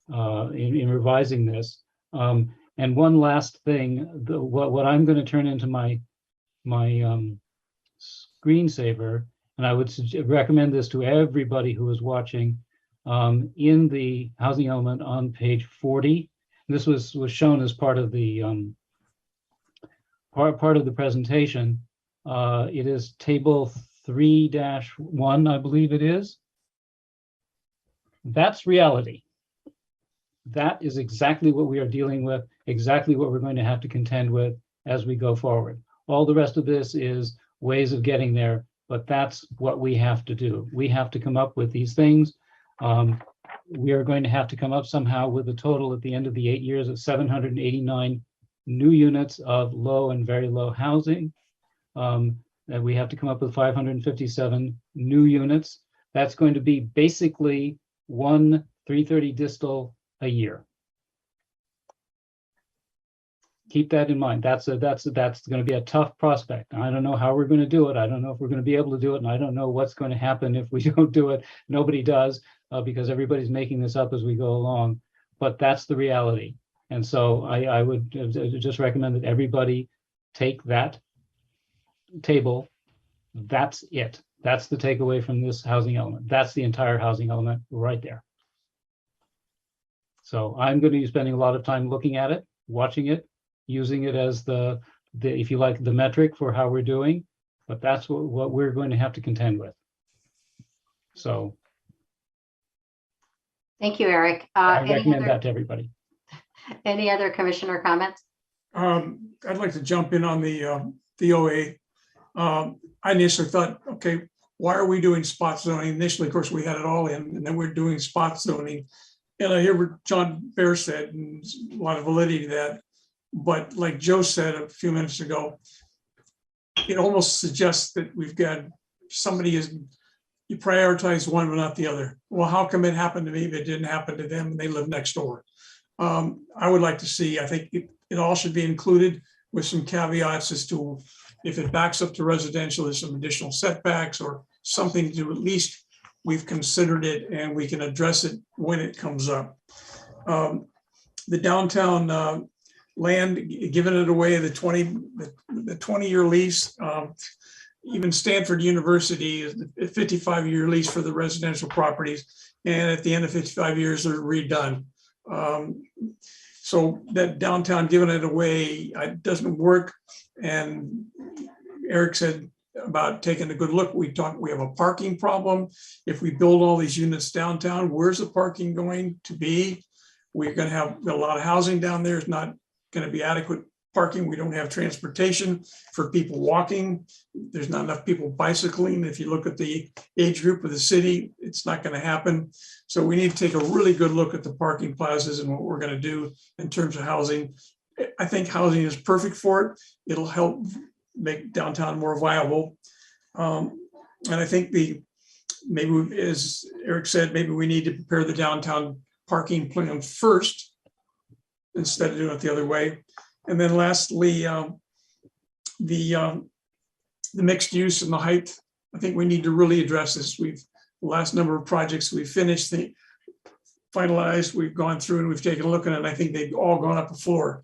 in revising this. And one last thing, what I'm going to turn into my screensaver, and I would recommend this to everybody who is watching, in the housing element on page 40. This was shown as part of the part of the presentation. It is table 3-1, I believe it is. That's reality. That is exactly what we are dealing with, exactly what we're going to have to contend with as we go forward. All the rest of this is ways of getting there, but that's what we have to do. We have to come up with these things. We are going to have to come up somehow with a total at the end of the 8 years of 789 new units of low and very low housing. And we have to come up with 557 new units. That's going to be basically one 330 distal a year. Keep that in mind. That's going to be a tough prospect. I don't know how we're going to do it. I don't know if we're going to be able to do it, and I don't know what's going to happen if we don't do it. Nobody does, because everybody's making this up as we go along. But that's the reality. And so I would just recommend that everybody take that table. That's it. That's the takeaway from this housing element. That's the entire housing element right there. So I'm going to be spending a lot of time looking at it, watching it, using it as the if you like, the metric for how we're doing, but that's what we're going to have to contend with. So Thank you, Eric. I recommend that to everybody. Any other commissioner comments? I'd like to jump in on the OA. I initially thought, okay, why are we doing spot zoning? Initially, of course, we had it all in, and then we're doing spot zoning. And I hear what John Bear said, and there's a lot of validity to that. But like Joe said a few minutes ago, it almost suggests that we've got somebody you prioritize one but not the other. Well, how come it happened to me but it didn't happen to them and they live next door? I would like to see, I think it all should be included with some caveats as to if it backs up to residential, there's some additional setbacks or something to at least we've considered it and we can address it when it comes up. The downtown land, giving it away, the 20-year lease, even Stanford University is a 55-year lease for the residential properties. And at the end of 55 years, they're redone. So that downtown giving it away, it doesn't work. And Eric said about taking a good look. We have a parking problem. If we build all these units downtown, where's the parking going to be? We're going to have a lot of housing down there. It's not going to be adequate parking. We don't have transportation for people walking. There's not enough people bicycling. If you look at the age group of the city, it's not going to happen. So we need to take a really good look at the parking plazas and what we're going to do in terms of housing. I think housing is perfect for it. It'll help make downtown more viable. And I think maybe, as Eric said, maybe we need to prepare the downtown parking plan first instead of doing it the other way. And then lastly, the mixed use and the height. I think we need to really address this. The last number of projects we've finished, finalized, we've gone through and we've taken a look at it. And I think they've all gone up a floor,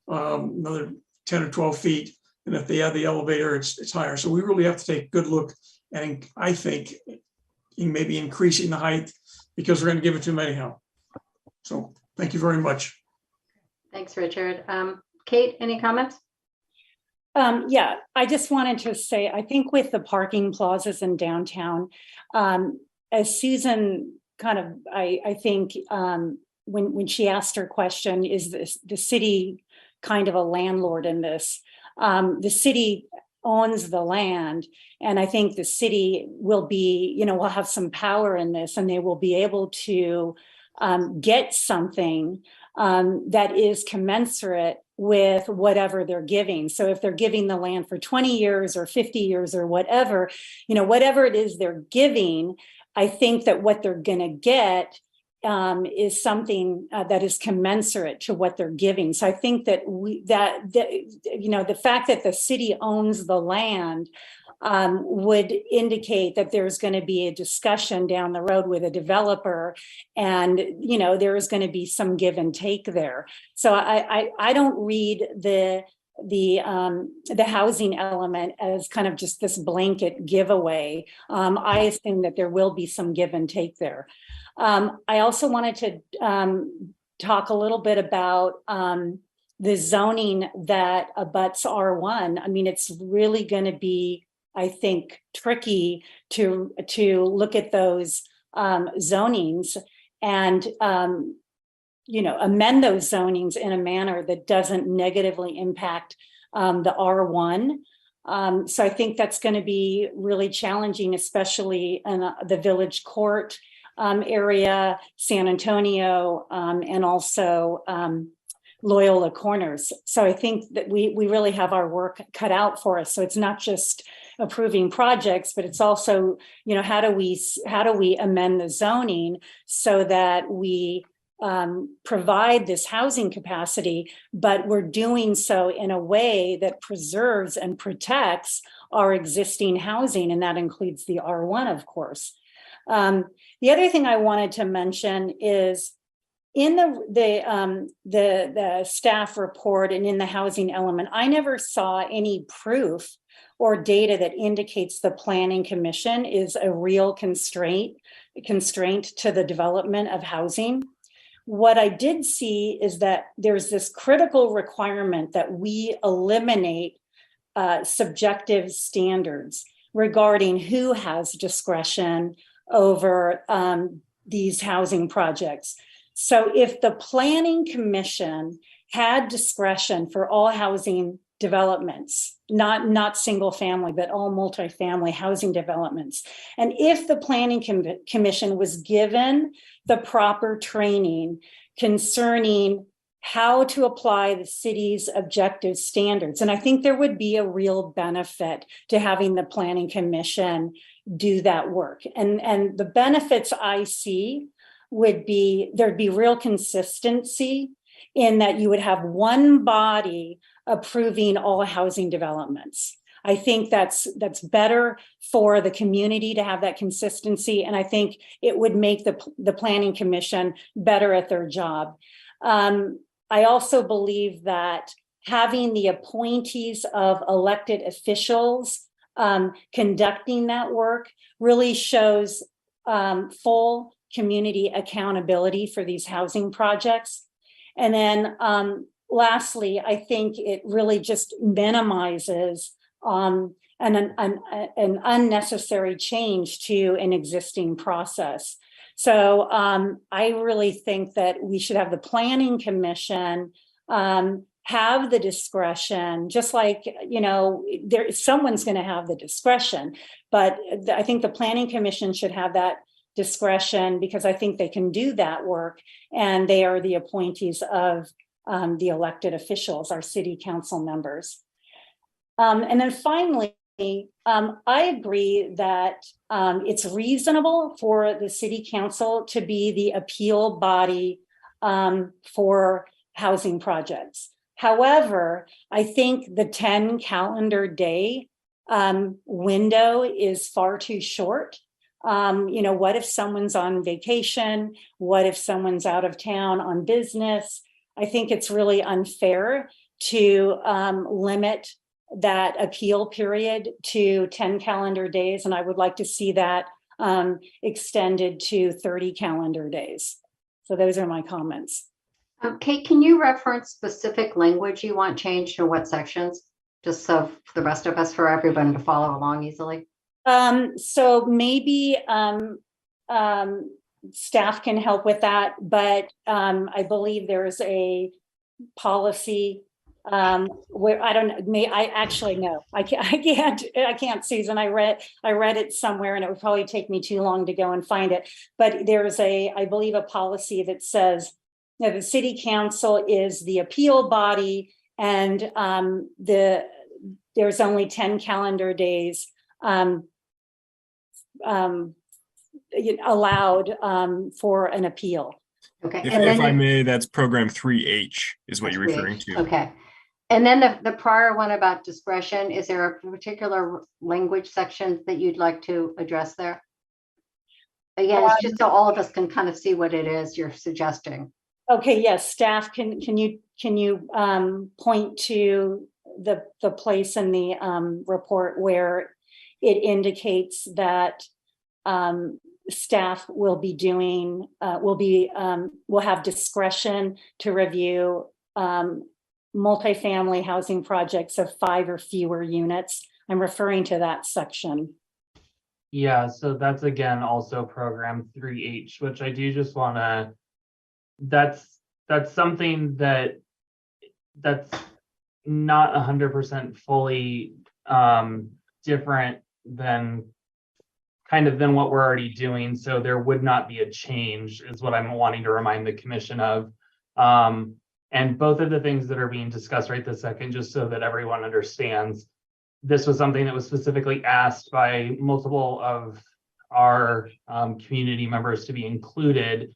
another 10 or 12 feet. And if they add the elevator, it's higher. So we really have to take a good look. And I think maybe increasing the height because we're going to give it to them anyhow. So thank you very much. Thanks, Richard. Kate, any comments? Yeah, I just wanted to say, I think with the parking plazas in downtown, as Susan kind of, I think when she asked her question, is the city kind of a landlord in this? The city owns the land, and I think the city will will have some power in this, and they will be able to get something that is commensurate with whatever they're giving. So if they're giving the land for 20 years or 50 years or whatever, whatever it is they're giving, I think that what they're going to get is something that is commensurate to what they're giving. So I think that the fact that the city owns the land would indicate that there's going to be a discussion down the road with a developer, and there is going to be some give and take there. So I don't read the housing element as kind of just this blanket giveaway. I assume that there will be some give and take there. I also wanted to talk a little bit about the zoning that abuts R1. I mean, it's really going to be, I think, tricky to look at those zonings and amend those zonings in a manner that doesn't negatively impact the R1. So I think that's going to be really challenging, especially in the Village Court area, San Antonio, and also Loyola Corners. So I think that we really have our work cut out for us. So it's not just approving projects, but it's also, how do we amend the zoning so that we provide this housing capacity, but we're doing so in a way that preserves and protects our existing housing, and that includes the R1, of course. The other thing I wanted to mention is in the staff report and in the housing element, I never saw any proof or data that indicates the Planning Commission is a real constraint to the development of housing. What I did see is that there's this critical requirement that we eliminate subjective standards regarding who has discretion over these housing projects. So if the Planning Commission had discretion for all housing developments, not single family, but all multifamily housing developments, and if the Planning Commission was given the proper training concerning how to apply the city's objective standards, and I think there would be a real benefit to having the Planning Commission do that work. And the benefits I see would be, there'd be real consistency in that you would have one body approving all housing developments. I think that's better for the community to have that consistency, and I think it would make the Planning Commission better at their job. I also believe that having the appointees of elected officials conducting that work really shows full community accountability for these housing projects. And then lastly, I think it really just minimizes an unnecessary change to an existing process. So I really think that we should have the Planning Commission have the discretion, just like, someone's going to have the discretion, but I think the Planning Commission should have that discretion because I think they can do that work, and they are the appointees of the elected officials, our city council members. And then finally, I agree that it's reasonable for the city council to be the appeal body for housing projects. However, I think the 10 calendar day window is far too short. What if someone's on vacation? What if someone's out of town on business? I think it's really unfair to limit that appeal period to 10 calendar days. And I would like to see that extended to 30 calendar days. So those are my comments. Kate, can you reference specific language you want changed to what sections? Just so for the rest of us, for everyone to follow along easily. So maybe staff can help with that, but I believe there's a policy where I don't know, I actually know. I can't, Susan. I read it somewhere, and it would probably take me too long to go and find it. But there's I believe, a policy that says the city council is the appeal body, and there's only 10 calendar days allowed for an appeal. Okay. If, And if then I may, that's program 3H is what that's you're referring great. to. Okay. And then the prior one about discretion, is there a particular language section that you'd like to address there? Again, it's just so all of us can kind of see what it is you're suggesting. Okay, yes, staff, can you point to the place in the report where it indicates that staff will be doing, will have discretion to review multifamily housing projects of 5 or fewer units? I'm referring to that section. Yeah, so that's again also program 3H, which I do just want to, that's something that's not 100% fully different than than what we're already doing. So there would not be a change is what I'm wanting to remind the commission of. And both of the things that are being discussed right this second, just so that everyone understands, this was something that was specifically asked by multiple of our community members to be included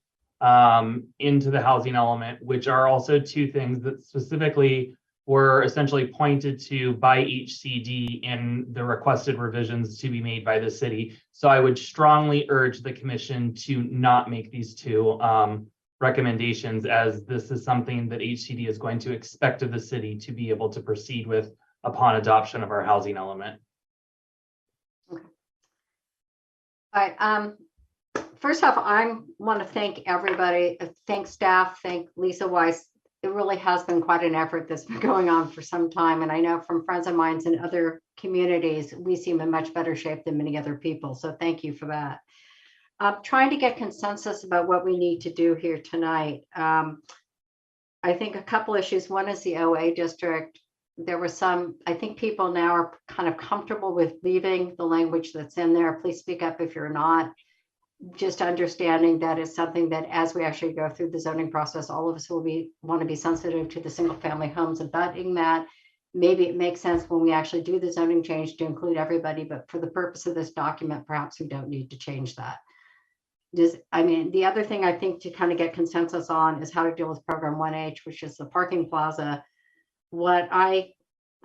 into the housing element, which are also two things that specifically were essentially pointed to by HCD in the requested revisions to be made by the city. So I would strongly urge the commission to not make these two recommendations, as this is something that HCD is going to expect of the city to be able to proceed with upon adoption of our housing element. Okay. All right. First off, I want to thank everybody, thank staff, thank Lisa Weiss. It really has been quite an effort that's been going on for some time. And I know from friends of mine in other communities, we seem in much better shape than many other people. So thank you for that. Trying to get consensus about what we need to do here tonight. I think a couple issues. One is the OA district. There were some, I think people now are kind of comfortable with leaving the language that's in there. Please speak up if you're not. Just understanding that is something that as we actually go through the zoning process, all of us will want to be sensitive to the single family homes abutting that. Maybe it makes sense when we actually do the zoning change to include everybody, but for the purpose of this document, perhaps we don't need to change that. The other thing I think to kind of get consensus on is how to deal with program 1H, which is the parking plaza. What I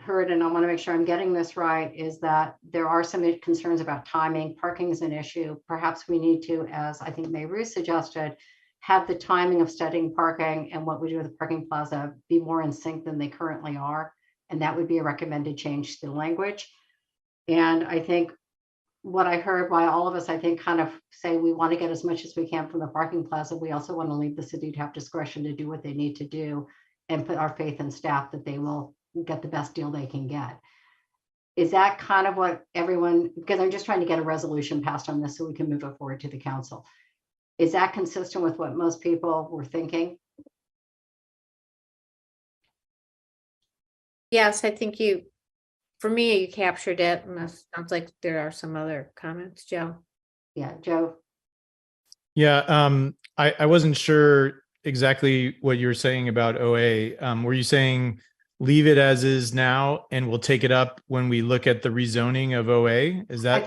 heard, and I want to make sure I'm getting this right, is that there are some concerns about timing. Parking is an issue. Perhaps we need to, as I think May Ruth suggested, have the timing of studying parking and what we do with the parking plaza be more in sync than they currently are. And that would be a recommended change to the language. And I think what I heard, why all of us, I think, kind of say we want to get as much as we can from the parking plaza. We also want to leave the city to have discretion to do what they need to do and put our faith in staff that they will get the best deal they can get. Is that kind of what everyone, because I'm just trying to get a resolution passed on this so we can move it forward to the council. Is that consistent with what most people were thinking? Yes, I think for me, you captured it, and it sounds like there are some other comments, Joe. Yeah, Joe. Yeah, I wasn't sure exactly what you were saying about OA. Were you saying leave it as is now and we'll take it up when we look at the rezoning of OA? Is that?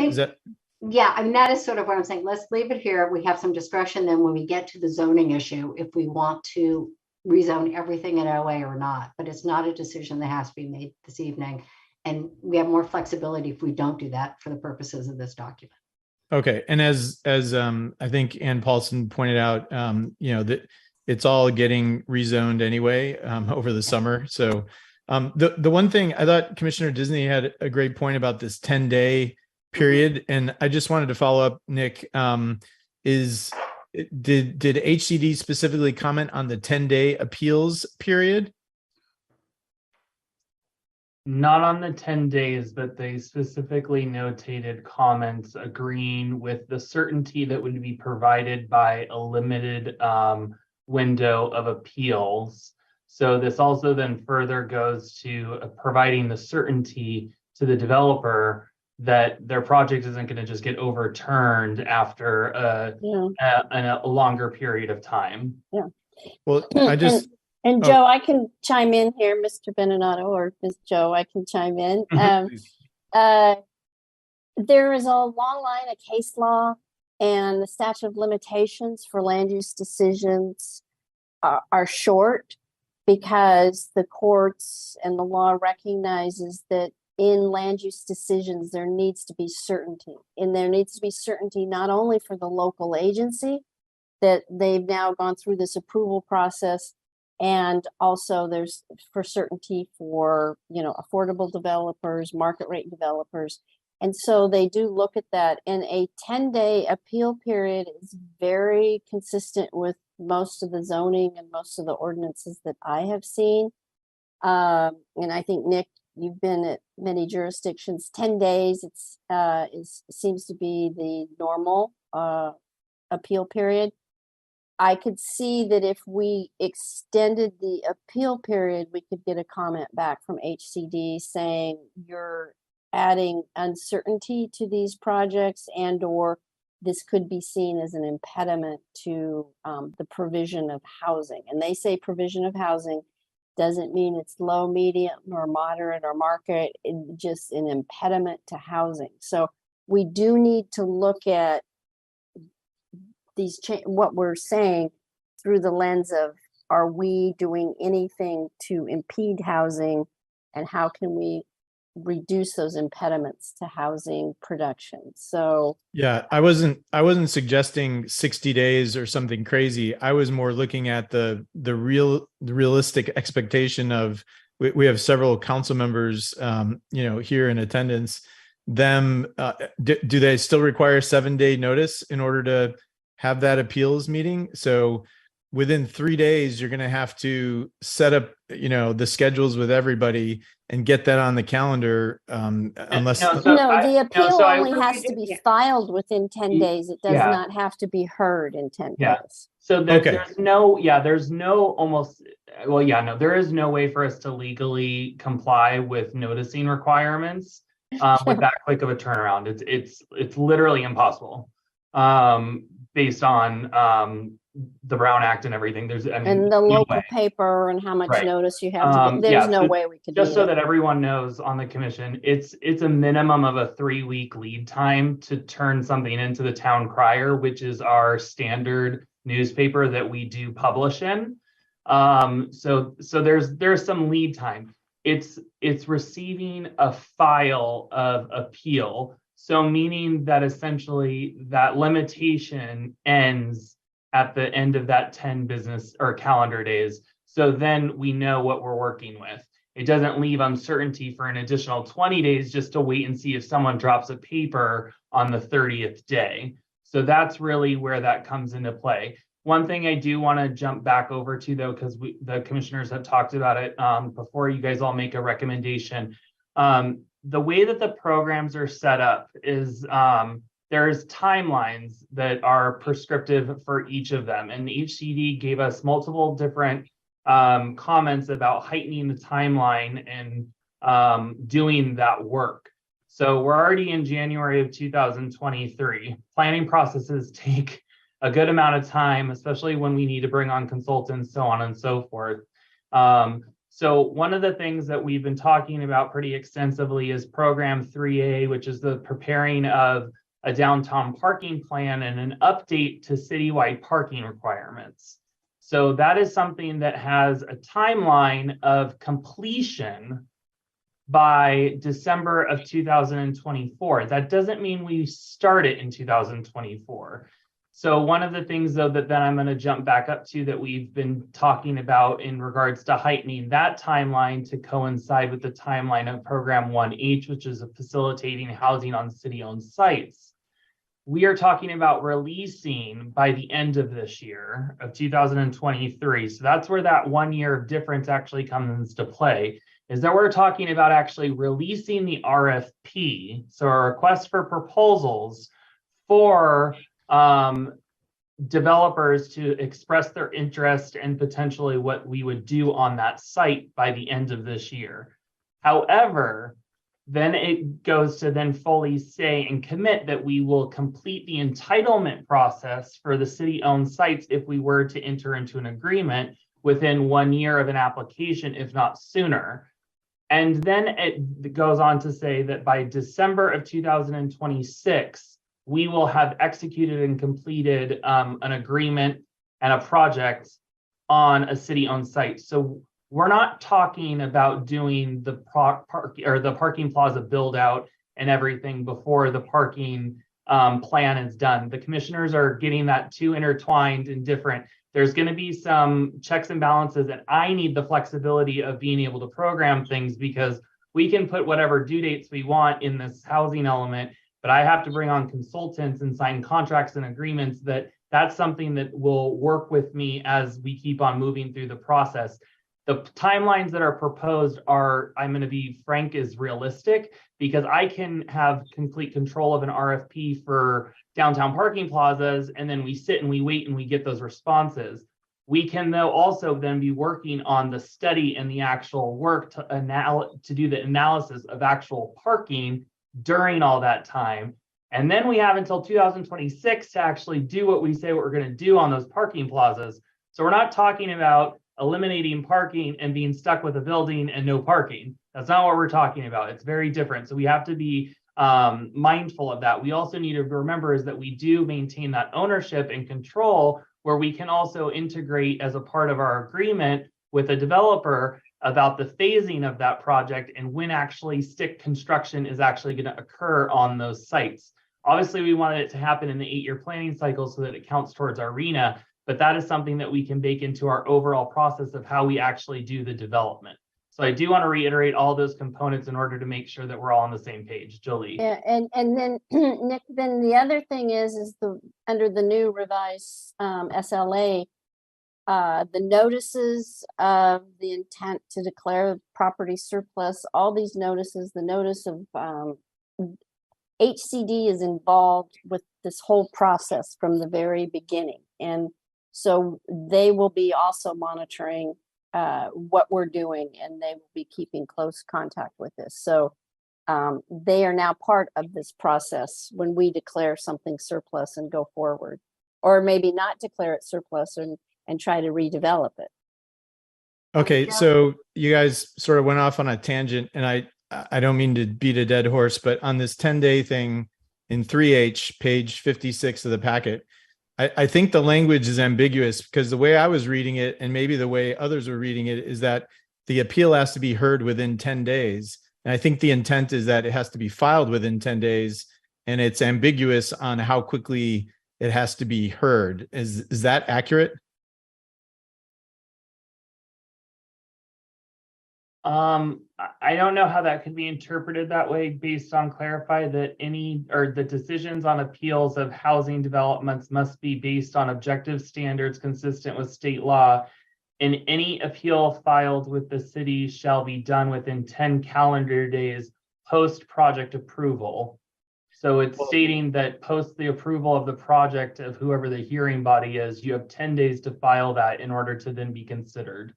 Yeah, I mean, that is sort of what I'm saying. Let's leave it here. We have some discretion then when we get to the zoning issue, if we want to rezone everything in OA or not, but it's not a decision that has to be made this evening. And we have more flexibility if we don't do that for the purposes of this document. Okay. And as I think Ann Paulson pointed out, that it's all getting rezoned anyway over the summer. So the one thing I thought Commissioner Disney had a great point about this 10-day period. And I just wanted to follow up, Nick, did HCD specifically comment on the 10-day appeals period? Not on the 10 days, but they specifically notated comments agreeing with the certainty that would be provided by a limited window of appeals. So this also then further goes to providing the certainty to the developer that their project isn't going to just get overturned after a longer period of time. Yeah. Well, I just And Oh. Joe, I can chime in here, Mr. Benato, or Ms. Joe, I can chime in. Uh, there is a long line of case law, and the statute of limitations for land use decisions are short, because the courts and the law recognizes that in land use decisions, there needs to be certainty. And there needs to be certainty not only for the local agency, that they've now gone through this approval process, and also there's for certainty for, affordable developers, market rate developers. And so they do look at that, and a 10-day appeal period is very consistent with most of the zoning and most of the ordinances that I have seen. And I think, Nick, you've been at many jurisdictions. 10 days, seems to be the normal appeal period. I could see that if we extended the appeal period, we could get a comment back from HCD saying you're adding uncertainty to these projects, and/or this could be seen as an impediment to the provision of housing. And they say provision of housing doesn't mean it's low, medium, or moderate, or market. It's just an impediment to housing. So we do need to look at what we're saying through the lens of, are we doing anything to impede housing, and how can we reduce those impediments to housing production? So yeah, I wasn't suggesting 60 days or something crazy. I was more looking at the realistic expectation of, we have several council members here in attendance. Do they still require 7-day notice in order to have that appeals meeting? So within 3 days, you're going to have to set up, the schedules with everybody and get that on the calendar. Unless the appeal I only really has to be filed within 10 days. It does not have to be heard in 10 days. So there is no way for us to legally comply with noticing requirements with that quick of a turnaround. It's literally impossible. Based on the Brown Act and everything. And the local paper and how much notice you have to get. There's no way we could do just so that everyone knows on the commission, it's a minimum of a 3-week lead time to turn something into the town crier, which is our standard newspaper that we do publish in. So there's some lead time. It's receiving a file of appeal. So meaning that essentially that limitation ends at the end of that 10 business or calendar days. So then we know what we're working with. It doesn't leave uncertainty for an additional 20 days just to wait and see if someone drops a paper on the 30th day. So that's really where that comes into play. One thing I do want to jump back over to, though, because the commissioners have talked about it before you guys all make a recommendation. The way that the programs are set up is there's timelines that are prescriptive for each of them. And the HCD gave us multiple different comments about heightening the timeline and doing that work. So we're already in January of 2023. Planning processes take a good amount of time, especially when we need to bring on consultants, so on and so forth. So one of the things that we've been talking about pretty extensively is program 3A, which is the preparing of a downtown parking plan and an update to citywide parking requirements. So that is something that has a timeline of completion by December of 2024. That doesn't mean we start it in 2024. So one of the things, though, that then I'm going to jump back up to that we've been talking about in regards to heightening that timeline to coincide with the timeline of program 1H, which is facilitating housing on city-owned sites. We are talking about releasing by the end of this year of 2023. So that's where that 1 year of difference actually comes into play, is that we're talking about actually releasing the RFP. So a request for proposals for developers to express their interest and potentially what we would do on that site by the end of this year. However, then it goes to then fully say and commit that we will complete the entitlement process for the city-owned sites if we were to enter into an agreement within 1 year of an application, if not sooner. And then it goes on to say that by December of 2026, we will have executed and completed an agreement and a project on a city-owned site. So we're not talking about doing the parking plaza build out and everything before the parking plan is done. The commissioners are getting that too intertwined and different. There's going to be some checks and balances, and I need the flexibility of being able to program things, because we can put whatever due dates we want in this housing element, but I have to bring on consultants and sign contracts and agreements. That's something that will work with me as we keep on moving through the process. The timelines that are proposed are, I'm going to be frank, is realistic, because I can have complete control of an RFP for downtown parking plazas, and then we sit and we wait and we get those responses. We can though also then be working on the study and the actual work to do the analysis of actual parking during all that time. And then we have until 2026 to actually do what we say what we're going to do on those parking plazas. So we're not talking about eliminating parking and being stuck with a building and no parking. That's not what we're talking about. It's very different. So we have to be mindful of that. We also need to remember is that we do maintain that ownership and control, where we can also integrate as a part of our agreement with a developer about the phasing of that project and when actually stick construction is actually going to occur on those sites. Obviously, we wanted it to happen in the 8-year planning cycle so that it counts towards our RENA, but that is something that we can bake into our overall process of how we actually do the development. So I do want to reiterate all those components in order to make sure that we're all on the same page. Jolie. Yeah, and then Nick, then the other thing is under the new revised SLA, the notices of the intent to declare property surplus, all these notices, the notice of HCD is involved with this whole process from the very beginning. And so they will be also monitoring what we're doing, and they will be keeping close contact with this. So they are now part of this process when we declare something surplus and go forward, or maybe not declare it surplus and try to redevelop it. Okay, so you guys sort of went off on a tangent, and I don't mean to beat a dead horse, but on this 10-day thing in 3H, page 56 of the packet, I think the language is ambiguous, because the way I was reading it, and maybe the way others were reading it, is that the appeal has to be heard within 10 days. And I think the intent is that it has to be filed within 10 days, and it's ambiguous on how quickly it has to be heard. Is that accurate? I don't know how that can be interpreted that way, based on clarify that the decisions on appeals of housing developments must be based on objective standards consistent with state law, and any appeal filed with the city shall be done within 10 calendar days post project approval. So it's stating that post the approval of the project of whoever the hearing body is, you have 10 days to file that in order to then be considered.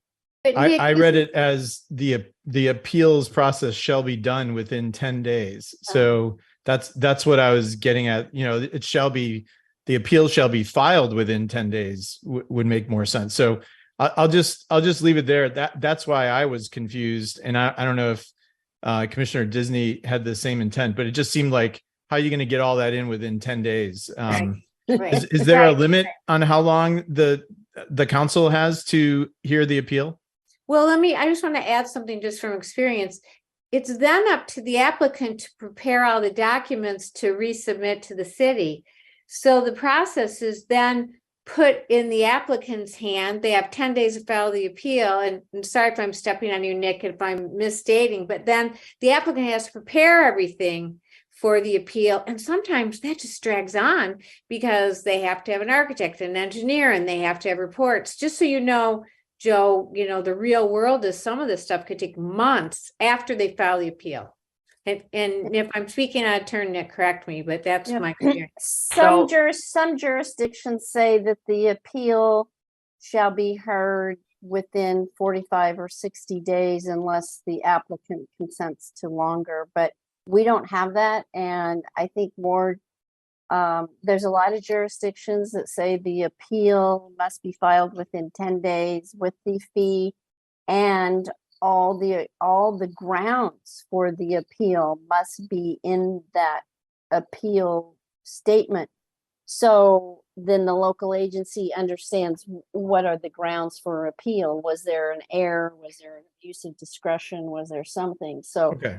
I read it as the appeals process shall be done within 10 days. So that's what I was getting at. You know, the appeal shall be filed within 10 days would make more sense. So I'll just leave it there. That's why I was confused. And I don't know if Commissioner Disney had the same intent, but it just seemed like, how are you going to get all that in within 10 days? Is there a limit on how long the council has to hear the appeal? Well, I just want to add something just from experience. It's then up to the applicant to prepare all the documents to resubmit to the city. So the process is then put in the applicant's hand. They have 10 days to file the appeal. And sorry if I'm stepping on you, Nick, if I'm misstating, but then the applicant has to prepare everything for the appeal. And sometimes that just drags on because they have to have an architect, an engineer, and they have to have reports. Just so you know, Joe, you know, the real world is some of this stuff could take months after they file the appeal. And if I'm speaking out of turn, Nick, correct me, but that's my experience. Some jurisdictions say that the appeal shall be heard within 45 or 60 days unless the applicant consents to longer, but we don't have that. And I think more There's a lot of jurisdictions that say the appeal must be filed within 10 days with the fee, and all the grounds for the appeal must be in that appeal statement. So then the local agency understands what are the grounds for appeal. Was there an error? Was there an abuse of discretion? Was there something? So, Okay.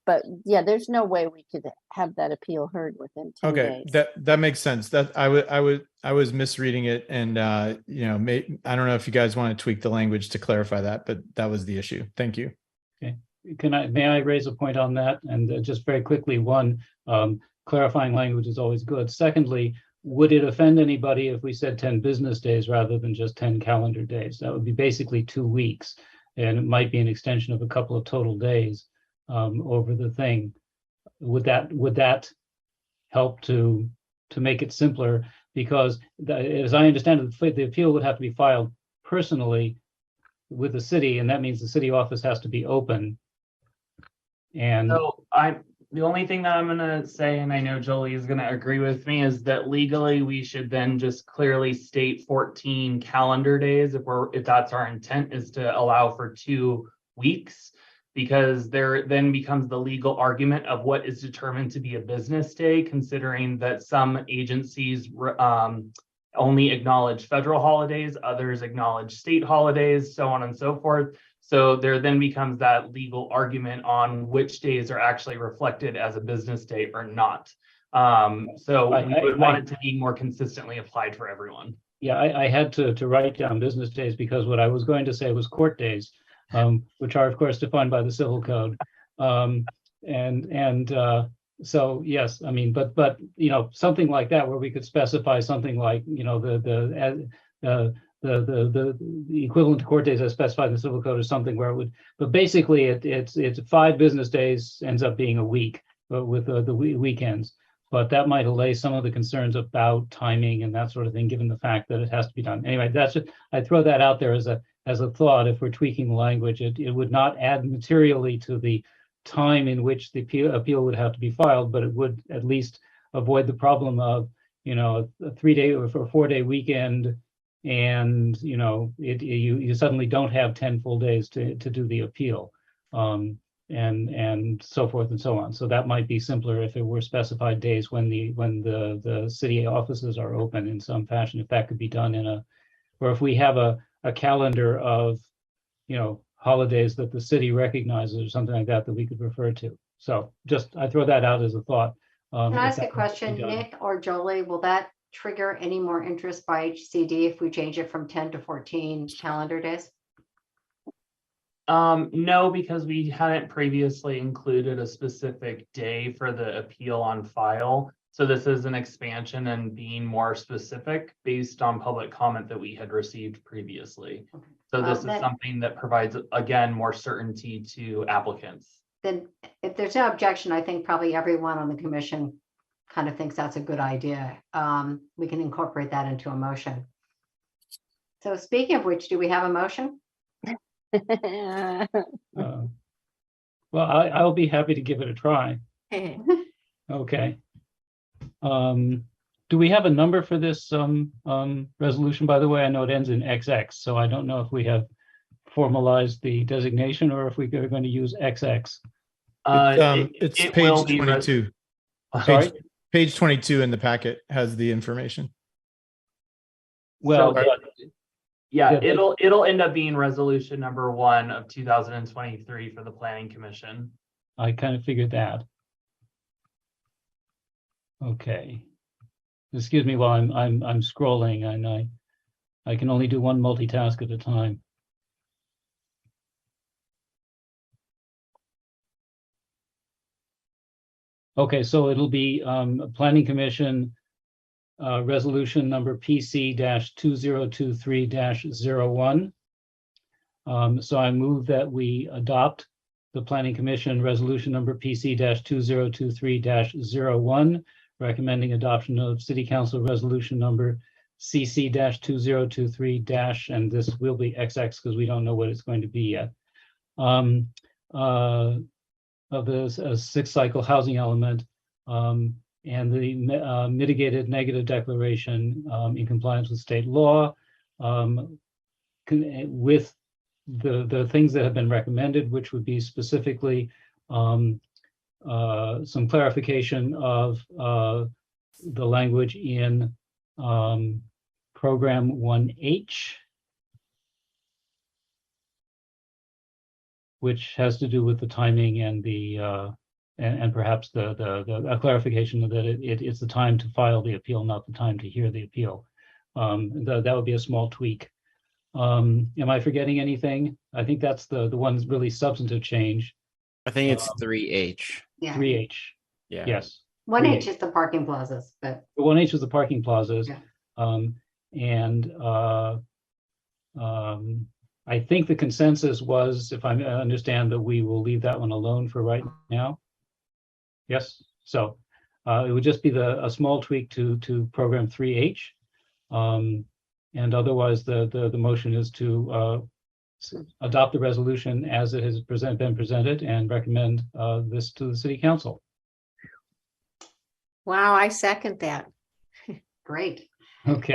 but yeah, there's no way we could have that appeal heard within 10 Okay, days. that makes sense. That I was misreading it, and you know, I don't know if you guys want to tweak the language to clarify that, but that was the issue. Thank you. Okay, may I raise a point on that? And just very quickly, one, clarifying language is always good. Secondly, would it offend anybody if we said 10 business days rather than just 10 calendar days? That would be basically 2 weeks, and it might be an extension of a couple of total days over the thing. Would that help to make it simpler? Because as I understand it, the appeal would have to be filed personally with the city, and that means the city office has to be open. And So the only thing that I'm gonna say, and I know Jolie is gonna agree with me, is that legally we should then just clearly state 14 calendar days if that's our intent, is to allow for 2 weeks. Because there then becomes the legal argument of what is determined to be a business day, considering that some agencies only acknowledge federal holidays, others acknowledge state holidays, so on and so forth. So there then becomes that legal argument on which days are actually reflected as a business day or not. So we would want it to be more consistently applied for everyone. yeah, I had to write down business days because what I was going to say was court days, which are of course defined by the civil code. So yes, I mean, but you know, something like that where we could specify something like, you know, the equivalent to court days as specified in the civil code, or something where it would, but basically it's 5 business days ends up being a week, with the weekends. But that might allay some of the concerns about timing and that sort of thing, given the fact that it has to be done. Anyway, that's just, I throw that out there as a thought. If we're tweaking the language, it would not add materially to the time in which the appeal would have to be filed, but it would at least avoid the problem of, you know, a 3-day or 4-day weekend, and you know, you suddenly don't have 10 full days to do the appeal, and so forth and so on. So that might be simpler if it were specified days when the city offices are open in some fashion, if that could be done or if we have a calendar of, you know, holidays that the city recognizes or something like that we could refer to. So just, I throw that out as a thought. Can I ask a if that question, could be done. Nick or Jolie? Will that trigger any more interest by HCD if we change it from 10 to 14 calendar days? No, because we hadn't previously included a specific day for the appeal on file. So this is an expansion and being more specific based on public comment that we had received previously. So this is something that provides, again, more certainty to applicants. Then if there's no objection, I think probably everyone on the commission kind of thinks that's a good idea. We can incorporate that into a motion. So speaking of which, do we have a motion? Well, I'll be happy to give it a try. Okay. Do we have a number for this resolution, by the way? I know it ends in XX, so I don't know if we have formalized the designation or if we are going to use XX. It's page 22. Sorry? Page 22 in the packet has the information. Well, So, yeah, it'll end up being resolution number 1 of 2023 for the Planning Commission. I kind of figured that. Okay. Excuse me while I'm scrolling, and I can only do one multitask at a time. Okay, so it'll be Planning Commission resolution number PC-2023-01. So I move that we adopt the Planning Commission resolution number PC-2023-01, recommending adoption of City Council resolution number CC-2023- and this will be XX because we don't know what it's going to be yet. Of the 6th cycle housing element and the mitigated negative declaration in compliance with state law, with the things that have been recommended, which would be specifically some clarification of the language in program 1H, which has to do with the timing and the and perhaps a clarification that it's the time to file the appeal, not the time to hear the appeal. That would be a small tweak. Am I forgetting anything? I think that's the one really substantive change. I think it's 3H. Yeah. 3H. Yeah. Yes. 1H is the parking plazas, but The 1H is the parking plazas. Yeah. And I think the consensus was, if I understand, that we will leave that one alone for right now. Yes, so it would just be a small tweak to program 3H. And otherwise, the motion is to adopt the resolution as it has been presented and recommend this to the city council. Wow, I second that. great. Okay.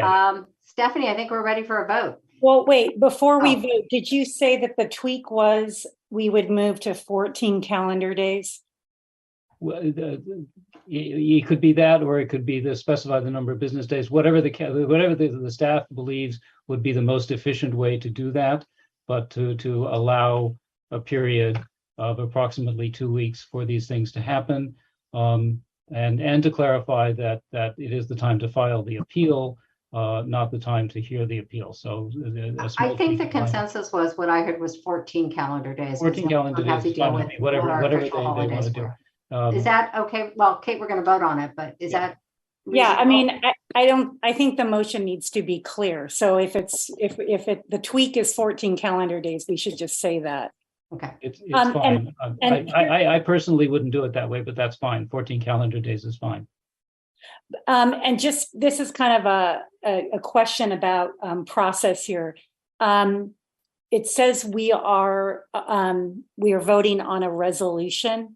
Stephanie, I think we're ready for a vote. Well, wait, before we Oh. vote, did you say that the tweak was we would move to 14 calendar days? Well, it could be that, or it could be to specify the number of business days, whatever the staff believes would be the most efficient way to do that, but to allow a period of approximately 2 weeks for these things to happen, and to clarify that it is the time to file the appeal, not the time to hear the appeal. So I think the consensus was, what I heard was 14 calendar days. 14 calendar days is fine with me, whatever they want to do. Is that okay? Well, Kate, we're going to vote on it, but is that? Yeah, I reasonable? mean, I think the motion needs to be clear. So if the tweak is 14 calendar days, we should just say that. Okay. It's and- fine. and- I personally wouldn't do it that way, but that's fine. 14 calendar days is fine. And just, this is kind of a question about process here. It says we are voting on a resolution.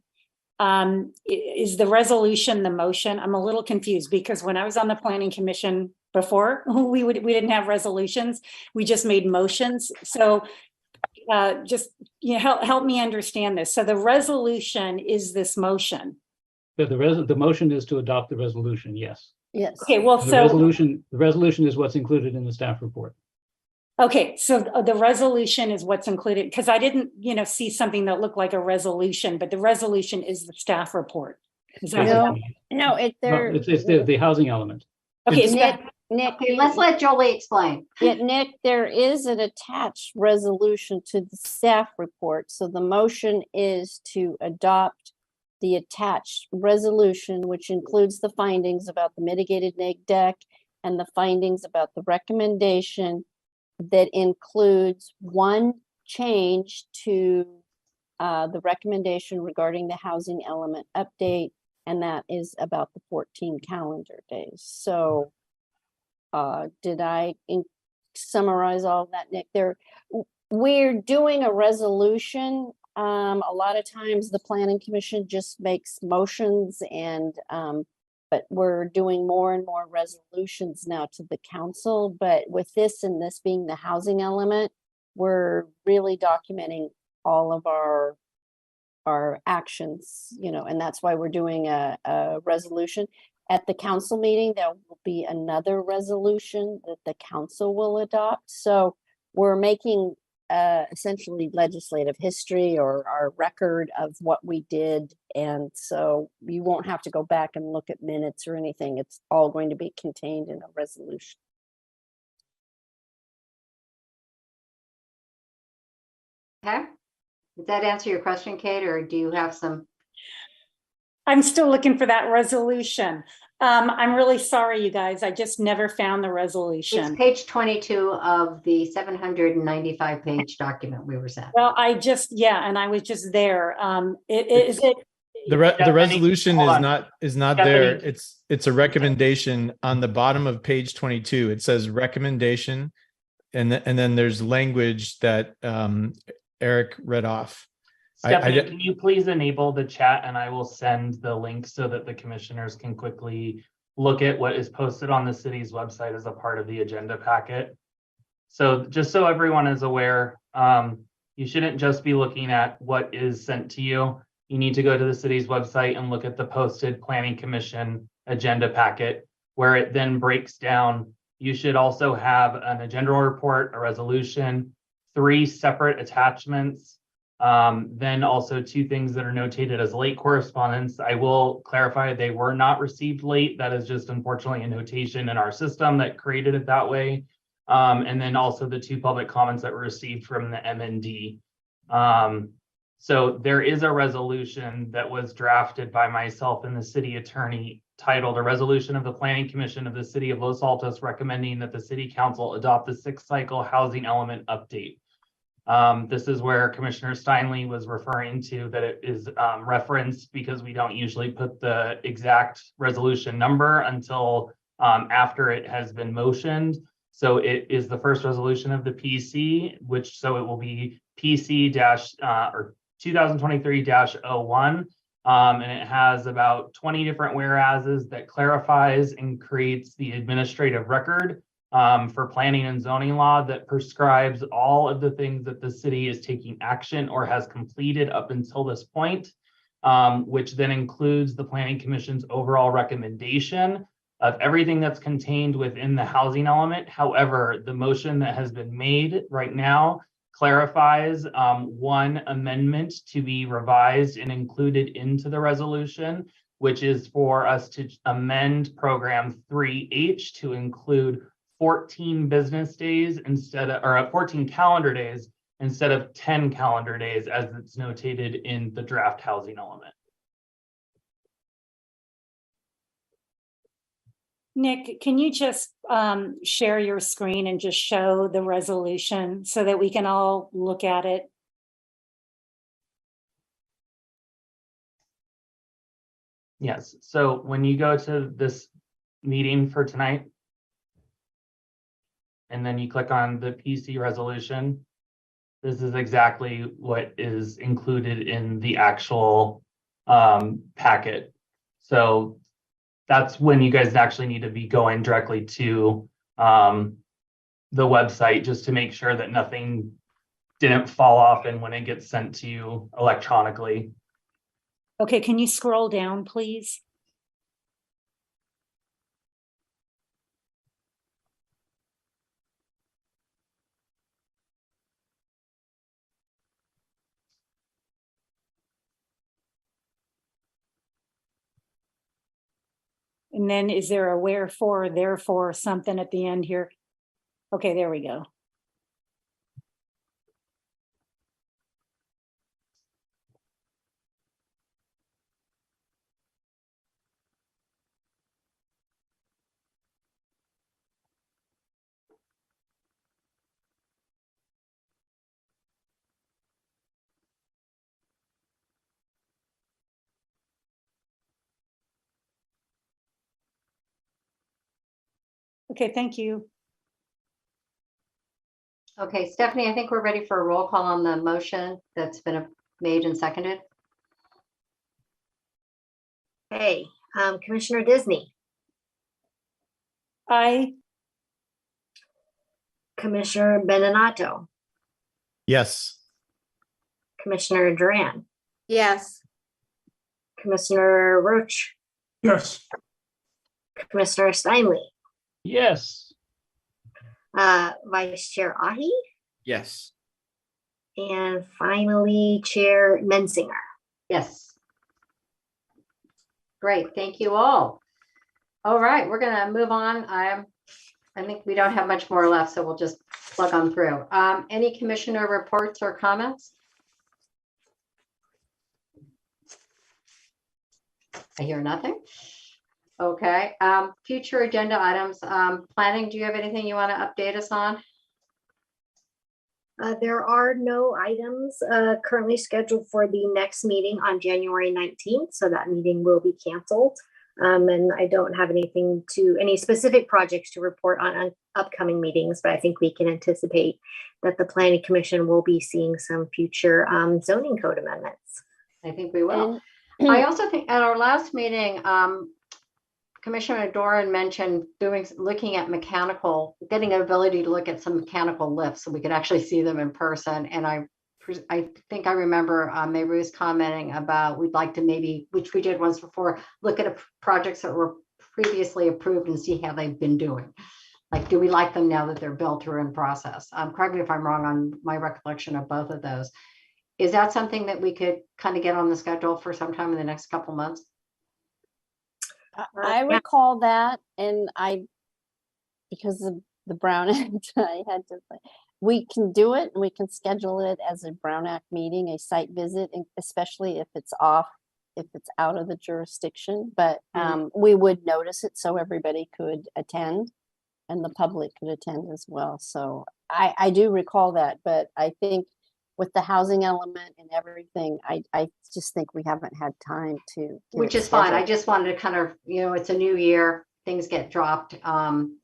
Is the resolution the motion? I'm a little confused because when I was on the planning commission before, we didn't have resolutions. We just made motions. So just help me understand this. So the resolution is this motion. The motion is to adopt the resolution, yes. Yes. Okay, well, The so, resolution is what's included in the staff report. okay, so the resolution is what's included, because I didn't, see something that looked like a resolution, but the resolution is the staff report. Is that No, what- no, It's the housing element. Okay, Nick, Okay, let's let Jolie explain. yeah, Nick, there is an attached resolution to the staff report. So the motion is to adopt the attached resolution, which includes the findings about the mitigated neg deck and the findings about the recommendation that includes one change to the recommendation regarding the housing element update, and that is about the 14 calendar days. So did I summarize all of that, Nick? We're doing a resolution. A lot of times the planning commission just makes motions but we're doing more and more resolutions now to the council. But with this and this being the housing element, we're really documenting all of our actions, and that's why we're doing a resolution. At the council meeting, there will be another resolution that the council will adopt. So we're making essentially legislative history or our record of what we did. And so you won't have to go back and look at minutes or anything. It's all going to be contained in a resolution. Okay. Did that answer your question, Kate, or do you have some? I'm still looking for that resolution. I'm really sorry, you guys. I just never found the resolution. It's page 22 of the 795 page document we were sent. Well, and I was just there. Is it? The resolution is not there. Stephanie. It's a recommendation on the bottom of page 22. It says recommendation, and then there's language that Eric read off. Stephanie, can you please enable the chat and I will send the link so that the commissioners can quickly look at what is posted on the city's website as a part of the agenda packet. So just so everyone is aware, you shouldn't just be looking at what is sent to you. You need to go to the city's website and look at the posted Planning Commission agenda packet, where it then breaks down. You should also have an agenda report, a resolution, 3 separate attachments, then also 2 things that are notated as late correspondence. I will clarify they were not received late. That is just unfortunately a notation in our system that created it that way. And then also the 2 public comments that were received from the MND. So there is a resolution that was drafted by myself and the city attorney titled "A Resolution of the Planning Commission of the City of Los Altos recommending that the City Council adopt the 6th cycle housing element update." This is where Commissioner Steinle was referring to that it is referenced because we don't usually put the exact resolution number until after it has been motioned. So it is the first resolution of the PC, which so it will be PC 2023-01. And it has about 20 different whereases that clarifies and creates the administrative record for planning and zoning law that prescribes all of the things that the city is taking action or has completed up until this point, which then includes the Planning Commission's overall recommendation of everything that's contained within the housing element. However, the motion that has been made right now clarifies one amendment to be revised and included into the resolution, which is for us to amend program 3H to include 14 business days instead of, or 14 calendar days instead of 10 calendar days as it's notated in the draft housing element. Nick, can you just share your screen and just show the resolution so that we can all look at it? Yes, so when you go to this meeting for tonight, and then you click on the PC resolution, this is exactly what is included in the actual packet. So that's when you guys actually need to be going directly to the website just to make sure that nothing didn't fall off and when it gets sent to you electronically. Okay, can you scroll down, please? And then is there a wherefore, therefore, something at the end here? Okay, there we go. Okay, thank you. Okay, Stephanie, I think we're ready for a roll call on the motion that's been made and seconded. Hey, Commissioner Disney, Aye. Commissioner Benenato, Yes. Commissioner Duran, Yes. Commissioner Roach, Yes. Commissioner Steinle, Yes. Vice Chair Ahi, Yes. and finally Chair Mensinger. Yes. Great, thank you all. All right, we're gonna move on. I think we don't have much more left, so we'll just plug on through. Any commissioner reports or comments? I hear nothing. Okay, future agenda items. Planning, do you have anything you want to update us on? There are no items currently scheduled for the next meeting on January 19th, so that meeting will be canceled. And I don't have any specific projects to report on upcoming meetings, but I think we can anticipate that the planning commission will be seeing some future zoning code amendments. I think we will. And I also think at our last meeting, Commissioner Doran mentioned looking at getting an ability to look at some mechanical lifts so we could actually see them in person. And I think I remember Mary Ruth commenting about we'd like to maybe, which we did once before, look at projects that were previously approved and see how they've been doing. Like, do we like them now that they're built or in process? Correct me if I'm wrong on my recollection of both of those. Is that something that we could kind of get on the schedule for sometime in the next couple months? I recall that, and because of the Brown Act, I had to, we can do it and we can schedule it as a Brown Act meeting, a site visit, and especially if it's out of the jurisdiction, but we would notice it so everybody could attend and the public could attend as well. So I do recall that, but I think with the housing element and everything, I just think we haven't had time to. Which is fine. I just wanted to kind of, it's a new year, things get dropped.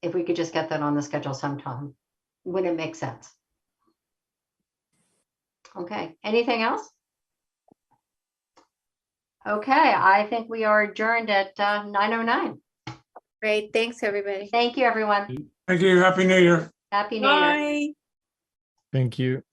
If we could just get that on the schedule sometime, would it make sense? Okay, anything else? Okay, I think we are adjourned at 9:09. Great. Thanks, everybody. Thank you, everyone. Thank you. Happy New Year. Happy New Year. Thank you.